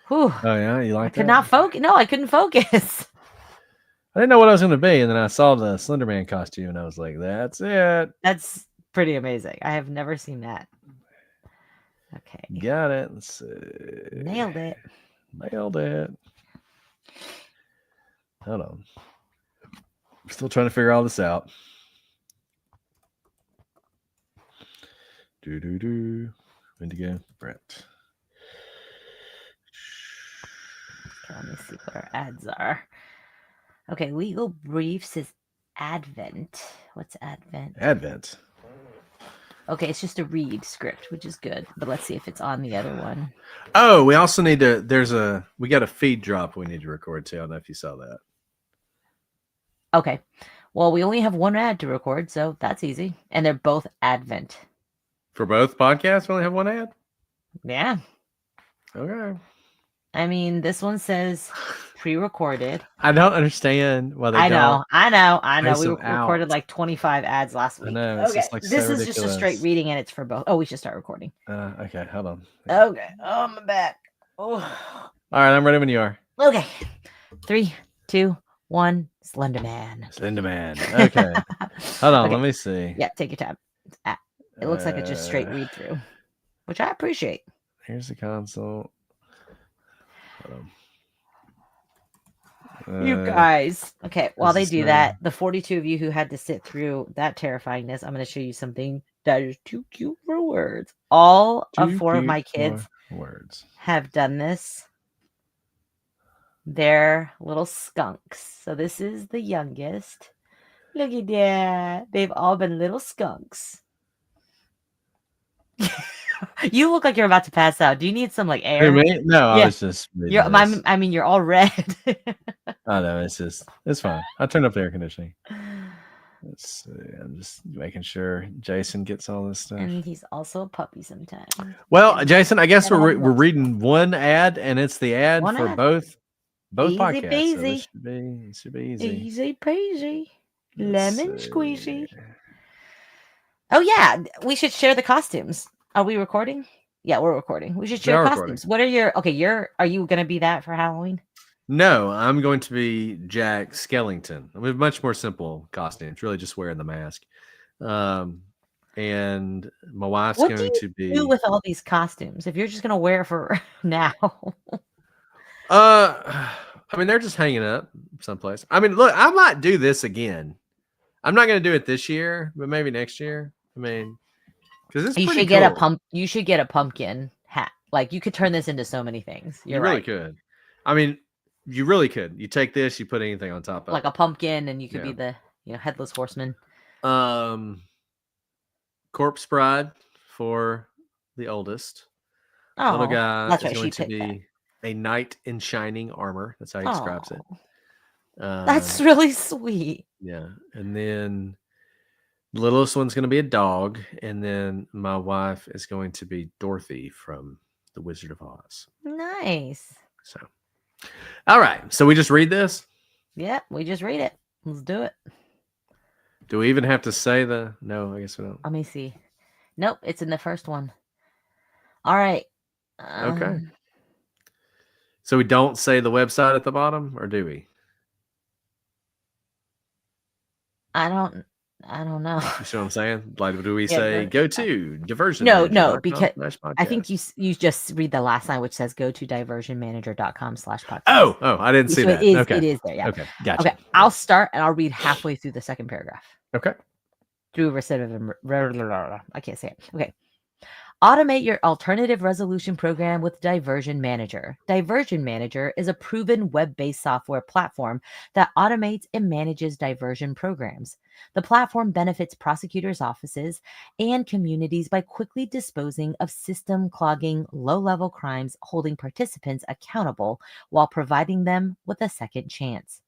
Speaker 1: Whew.
Speaker 2: Oh yeah, you like that?
Speaker 1: I could not focus. No, I couldn't focus.
Speaker 2: I didn't know what I was going to be, and then I saw the Slender Man costume, and I was like, "That's it."
Speaker 1: That's pretty amazing. I have never seen that. Okay.
Speaker 2: Got it. Let's see.
Speaker 1: Nailed it.
Speaker 2: Hold on. I'm still trying to figure all this out. Wendigo, Brett.
Speaker 1: Let me see what our ads are. Okay, Legal Briefs is Advent. What's Advent?
Speaker 2: Advent.
Speaker 1: Okay, it's just a read script, which is good. But let's see if it's on the other one.
Speaker 2: Oh, we also need to. We got a feed drop we need to record too. I don't know if you saw that.
Speaker 1: Okay. Well, we only have one ad to record, so that's easy. And they're both Advent.
Speaker 2: For both podcasts, we only have one ad?
Speaker 1: Yeah.
Speaker 2: Okay.
Speaker 1: I mean, this one says pre-recorded.
Speaker 2: I don't understand why they don't.
Speaker 1: I know. We
Speaker 2: them
Speaker 1: recorded like 25 ads last week.
Speaker 2: I know. It's
Speaker 1: Okay.
Speaker 2: just like
Speaker 1: This
Speaker 2: so
Speaker 1: is just a straight reading, and it's for both. Oh, we should start recording.
Speaker 2: Okay, hold on.
Speaker 1: Okay. Oh, my back. Oh.
Speaker 2: All right, I'm ready when you are.
Speaker 1: Okay. 3, 2, 1. Slender Man.
Speaker 2: Slender Man. Okay. Hold on,
Speaker 1: Okay.
Speaker 2: let me see.
Speaker 1: Yeah, take your time. It looks like it's just straight read through, which I appreciate.
Speaker 2: Here's the console. Hold
Speaker 1: You
Speaker 2: on.
Speaker 1: guys. Okay, while they
Speaker 2: this
Speaker 1: do
Speaker 2: name?
Speaker 1: that, the 42 of you who had to sit through that terrifyingness, I'm going to show you something that is too cute for words. All of
Speaker 2: Too
Speaker 1: 4 of
Speaker 2: cute
Speaker 1: my
Speaker 2: for
Speaker 1: kids
Speaker 2: words.
Speaker 1: have done this. They're little skunks. So this is the youngest. Look at that. They've all been little skunks. You look like you're about to pass out. Do you need some like
Speaker 2: Who,
Speaker 1: air?
Speaker 2: me? No, I
Speaker 1: Yeah.
Speaker 2: was just reading this.
Speaker 1: I mean, you're all red.
Speaker 2: I know, it's fine. I turned up the air conditioning. Let's see. I'm just making sure Jason gets all this stuff.
Speaker 1: And he's also a puppy sometimes.
Speaker 2: Well,
Speaker 1: And
Speaker 2: Jason, I guess
Speaker 1: gotta
Speaker 2: we're
Speaker 1: have
Speaker 2: we're
Speaker 1: nuts.
Speaker 2: reading one ad, and it's the ad
Speaker 1: One
Speaker 2: for
Speaker 1: ad.
Speaker 2: both
Speaker 1: Easy
Speaker 2: podcasts. So
Speaker 1: peasy.
Speaker 2: it should be easy.
Speaker 1: Easy peasy.
Speaker 2: Let's
Speaker 1: Lemon
Speaker 2: see.
Speaker 1: squeezy. Oh yeah, we should share the costumes. Are we recording? Yeah, we're recording. We should
Speaker 2: We
Speaker 1: share
Speaker 2: are
Speaker 1: costumes.
Speaker 2: recording.
Speaker 1: What are your are you gonna be that for Halloween?
Speaker 2: No, I'm going to be Jack Skellington. I mean, much more simple costume. It's really just wearing the mask. And my wife's
Speaker 1: What do
Speaker 2: going
Speaker 1: you
Speaker 2: to
Speaker 1: do
Speaker 2: be.
Speaker 1: with all these costumes if you're just gonna wear it for now?
Speaker 2: I mean, they're just hanging up someplace. I mean, look, I might do this again. I'm not going to do it this year, but maybe next year. I mean, because it's
Speaker 1: You
Speaker 2: pretty
Speaker 1: should
Speaker 2: cool.
Speaker 1: get a pump. You should get a pumpkin hat. Like you could turn this into so many things. You're
Speaker 2: You really
Speaker 1: right.
Speaker 2: could. I mean, you really could. You take this, you put anything on top of
Speaker 1: Like
Speaker 2: it.
Speaker 1: a pumpkin, and you could be
Speaker 2: Yeah.
Speaker 1: the headless horseman.
Speaker 2: Corpse Bride for the oldest. Little
Speaker 1: Oh,
Speaker 2: guy
Speaker 1: that's
Speaker 2: is
Speaker 1: right. She
Speaker 2: going to
Speaker 1: picked that.
Speaker 2: be a knight in shining armor. That's how he describes it.
Speaker 1: That's really sweet.
Speaker 2: Yeah. And then the littlest one's going to be a dog. And then my wife is going to be Dorothy from The Wizard of Oz.
Speaker 1: Nice.
Speaker 2: So, all right. So we just read this?
Speaker 1: Yep, we just read it. Let's do it.
Speaker 2: Do we even have to say the... No, I guess we don't.
Speaker 1: Let me see. Nope, it's in the first one. All right.
Speaker 2: Okay. So we don't say the website at the bottom, or do we?
Speaker 1: I don't know.
Speaker 2: You see what I'm saying? Like, do we
Speaker 1: Yeah,
Speaker 2: say go to diversion?
Speaker 1: No, because I think you just read the last line, which says go to diversionmanager.com/podcast.
Speaker 2: Oh, I didn't see that. Okay.
Speaker 1: It is there. Yeah.
Speaker 2: Okay. Gotcha.
Speaker 1: Okay. I'll start and I'll read halfway through the second paragraph.
Speaker 2: Okay.
Speaker 1: Through recidivism. I can't say it. Okay. Automate your alternative resolution program with Diversion Manager. Diversion Manager is a proven web-based software platform that automates and manages diversion programs. The platform benefits prosecutors' offices and communities by quickly disposing of system clogging, low-level crimes, holding participants accountable while providing them with a second chance.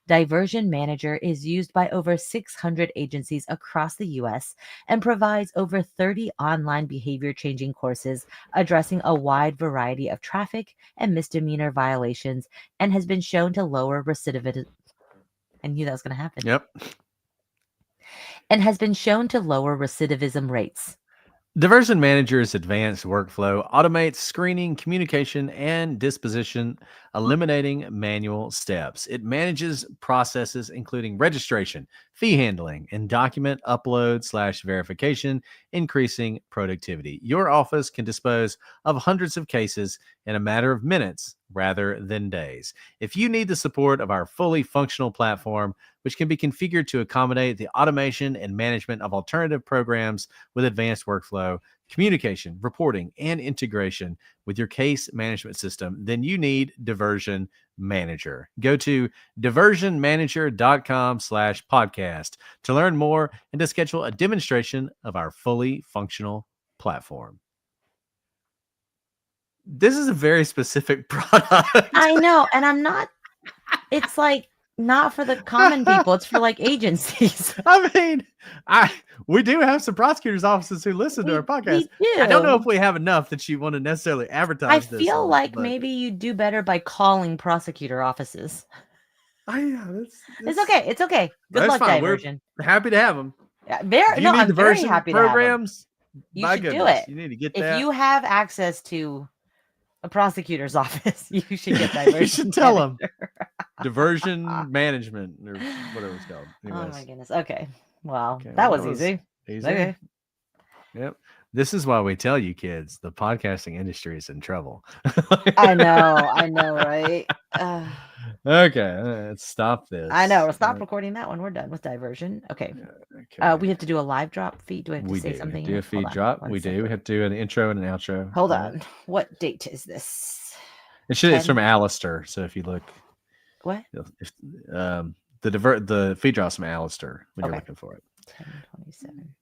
Speaker 1: Diversion Manager is used by over 600 agencies across the U.S. and provides over 30 online behavior changing courses addressing a wide variety of traffic and misdemeanor violations and has been shown to lower recidivism. I knew that was going to happen.
Speaker 2: Yep.
Speaker 1: And has been shown to lower recidivism rates.
Speaker 2: Diversion Manager's advanced workflow automates screening, communication, and disposition, eliminating manual steps. It manages processes including registration, fee handling, and document upload/verification, increasing productivity. Your office can dispose of hundreds of cases in a matter of minutes rather than days. If you need the support of our fully functional platform, which can be configured to accommodate the automation and management of alternative programs with advanced workflow, communication, reporting, and integration with your case management system, then you need Diversion Manager. Go to diversionmanager.com/podcast to learn more and to schedule a demonstration of our fully functional platform. This is a very specific product.
Speaker 1: I know, and I'm not, it's like not for the common people, it's for like agencies.
Speaker 2: I mean, we do have some prosecutors' offices who listen to our podcast.
Speaker 1: We do.
Speaker 2: I don't know if we have enough that you want to necessarily advertise
Speaker 1: I
Speaker 2: this.
Speaker 1: feel like maybe you do better by calling prosecutor offices. It's okay. It's okay. Good luck,
Speaker 2: fine.
Speaker 1: Diversion.
Speaker 2: We're happy to have them.
Speaker 1: Yeah,
Speaker 2: I'm
Speaker 1: very happy to have them.
Speaker 2: programs.
Speaker 1: You should do it.
Speaker 2: You need to get
Speaker 1: if
Speaker 2: that.
Speaker 1: you have access to a prosecutor's office, you should get Diversion.
Speaker 2: You should tell them. Diversion management or whatever it's called. Anyways.
Speaker 1: Oh my goodness. Okay. Well,
Speaker 2: Okay,
Speaker 1: that
Speaker 2: well,
Speaker 1: was easy.
Speaker 2: Easy.
Speaker 1: Okay.
Speaker 2: Yep. This is why we tell you kids the podcasting industry is in trouble.
Speaker 1: I know, right?
Speaker 2: Okay, let's stop this.
Speaker 1: I know. Stop recording that one. We're done with diversion. Okay.
Speaker 2: Okay.
Speaker 1: We have to do a live drop feed. Do I have to
Speaker 2: We
Speaker 1: say
Speaker 2: do.
Speaker 1: something?
Speaker 2: Do a
Speaker 1: Hold
Speaker 2: feed
Speaker 1: on,
Speaker 2: drop.
Speaker 1: one
Speaker 2: We do.
Speaker 1: second.
Speaker 2: We have to do an intro and an outro.
Speaker 1: Hold
Speaker 2: All right.
Speaker 1: on. What date is this?
Speaker 2: It's
Speaker 1: 10?
Speaker 2: from Alistair. So if you look,
Speaker 1: What?
Speaker 2: if, the feed drop's from Alistair when you're
Speaker 1: Okay.
Speaker 2: looking for it.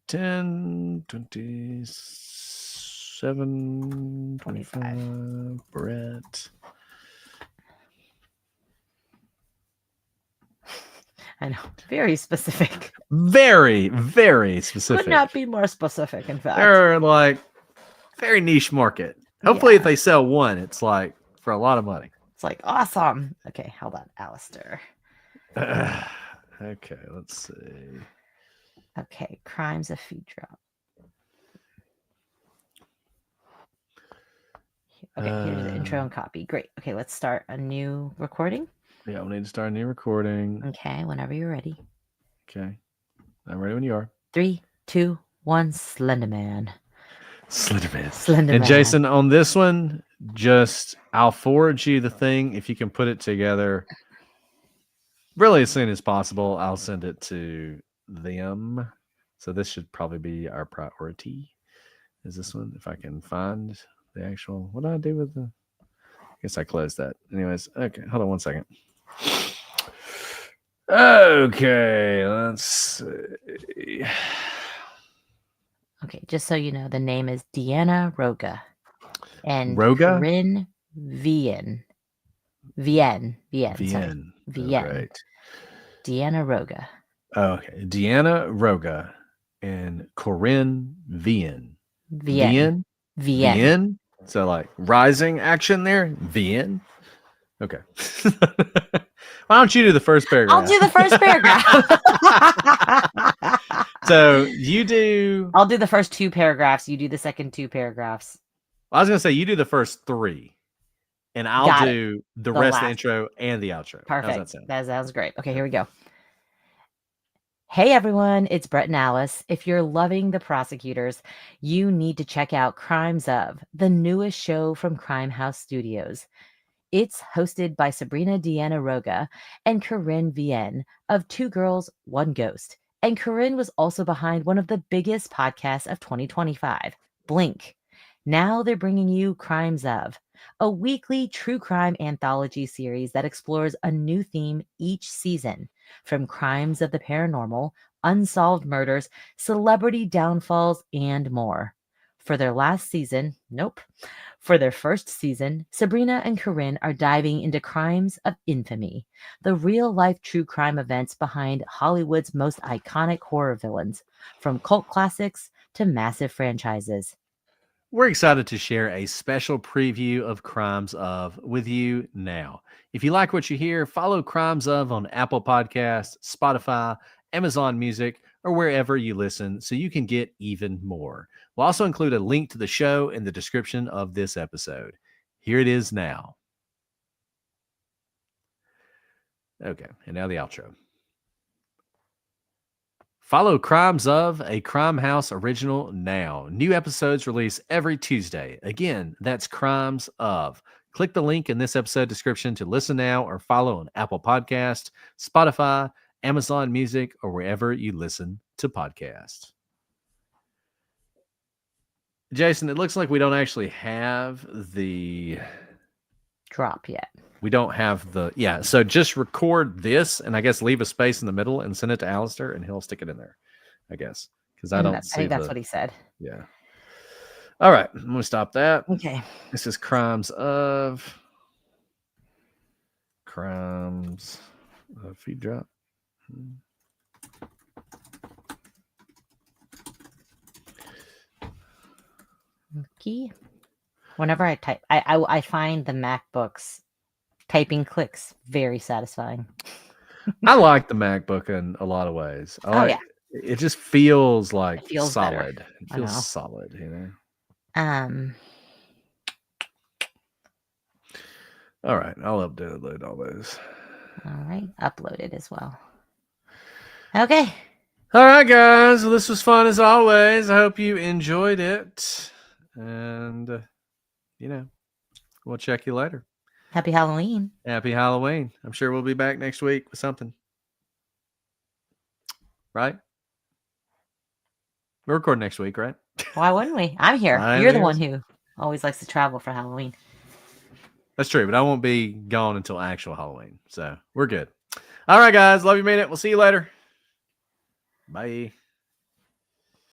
Speaker 1: 10:27.
Speaker 2: 10:27. 25. Brett.
Speaker 1: I know. Very specific.
Speaker 2: Very, very specific.
Speaker 1: Could not be more specific, in fact.
Speaker 2: They're like very niche market. Hopefully, if they sell one, it's like for a lot of money.
Speaker 1: It's like awesome. Okay, hold on, Alistair.
Speaker 2: Okay, let's see.
Speaker 1: Okay, crimes of feed drop. Okay, here's the intro and copy. Great. Okay, let's start a new recording.
Speaker 2: Yeah, we need to start a new recording.
Speaker 1: Okay, whenever you're ready.
Speaker 2: Okay, I'm ready when you are.
Speaker 1: 3, 2, 1. Slenderman.
Speaker 2: Slenderman. And Jason, on this one, I'll forward you the thing if you can put it together really as soon as possible. I'll send it to them. So this should probably be our priority. Is this one? If I can find the actual, what did I do with the? I guess I closed that. Anyways, okay, hold on one second. Okay, let's see.
Speaker 1: Okay, just so you know, the name is Deanna Roga. And
Speaker 2: Roga?
Speaker 1: Corinne Vienne. Sorry. Vienne.
Speaker 2: Right.
Speaker 1: Deanna Roga.
Speaker 2: Oh, okay. Deanna Roga and Corinne Vienne.
Speaker 1: Vienne.
Speaker 2: So like rising action there. Vienne. Okay. Why don't you do the first paragraph?
Speaker 1: I'll do the first paragraph.
Speaker 2: So you do.
Speaker 1: I'll do the first 2 paragraphs. You do the second 2 paragraphs.
Speaker 2: I was going to say you do the first 3, and I'll do the rest of the intro and the outro.
Speaker 1: Perfect.
Speaker 2: How's that sound?
Speaker 1: That sounds great. Okay, here we go. Hey everyone, it's Brett and Alice. If you're loving The Prosecutors, you need to check out Crimes of, the newest show from Crime House Studios. It's hosted by Sabrina Deanna Roga and Corinne Vienne of 2 Girls, 1 Ghost. And Corinne was also behind one of the biggest podcasts of 2025, Blink. Now they're bringing you Crimes of, a weekly true crime anthology series that explores a new theme each season, from crimes of the paranormal, unsolved murders, celebrity downfalls, and more. For their last season, For their first season, Sabrina and Corinne are diving into crimes of infamy, the real-life true crime events behind Hollywood's most iconic horror villains, from cult classics to massive franchises.
Speaker 2: We're excited to share a special preview of Crimes of with you now. If you like what you hear, follow Crimes of on Apple Podcasts, Spotify, Amazon Music, or wherever you listen so you can get even more. We'll also include a link to the show in the description of this episode. Here it is now. Okay, and now the outro. Follow Crimes of, a Crime House original now. New episodes release every Tuesday. Again, that's Crimes of. Click the link in this episode description to listen now or follow on Apple Podcasts, Spotify, Amazon Music, or wherever you listen to podcasts. Jason, it looks like we don't actually have the
Speaker 1: drop yet.
Speaker 2: We don't have so just record this and I guess leave a space in the middle and send it to Alistair and he'll stick it in there, I guess. Because I think
Speaker 1: that's what he said.
Speaker 2: Yeah. All right. I'm going to stop that.
Speaker 1: Okay.
Speaker 2: This is Crimes of feed drop.
Speaker 1: Okay. Whenever I type, I find the MacBooks typing clicks very satisfying.
Speaker 2: I like the MacBook in a lot of ways. It just feels like solid.
Speaker 1: Better.
Speaker 2: It feels solid, you know. All right, I'll upload all those.
Speaker 1: All right, uploaded as well. Okay.
Speaker 2: All right, guys. Well, this was fun as always. I hope you enjoyed it. And, we'll check you later.
Speaker 1: Happy Halloween.
Speaker 2: Happy Halloween. I'm sure we'll be back next week with something. Right? We're recording next week, right?
Speaker 1: Why wouldn't we? I'm here.
Speaker 2: Ryan
Speaker 1: You're the
Speaker 2: is.
Speaker 1: one who always likes to travel for Halloween.
Speaker 2: That's true, but I won't be gone until actual Halloween. So we're good. All right, guys. Love you, minute. We'll see you later. Bye.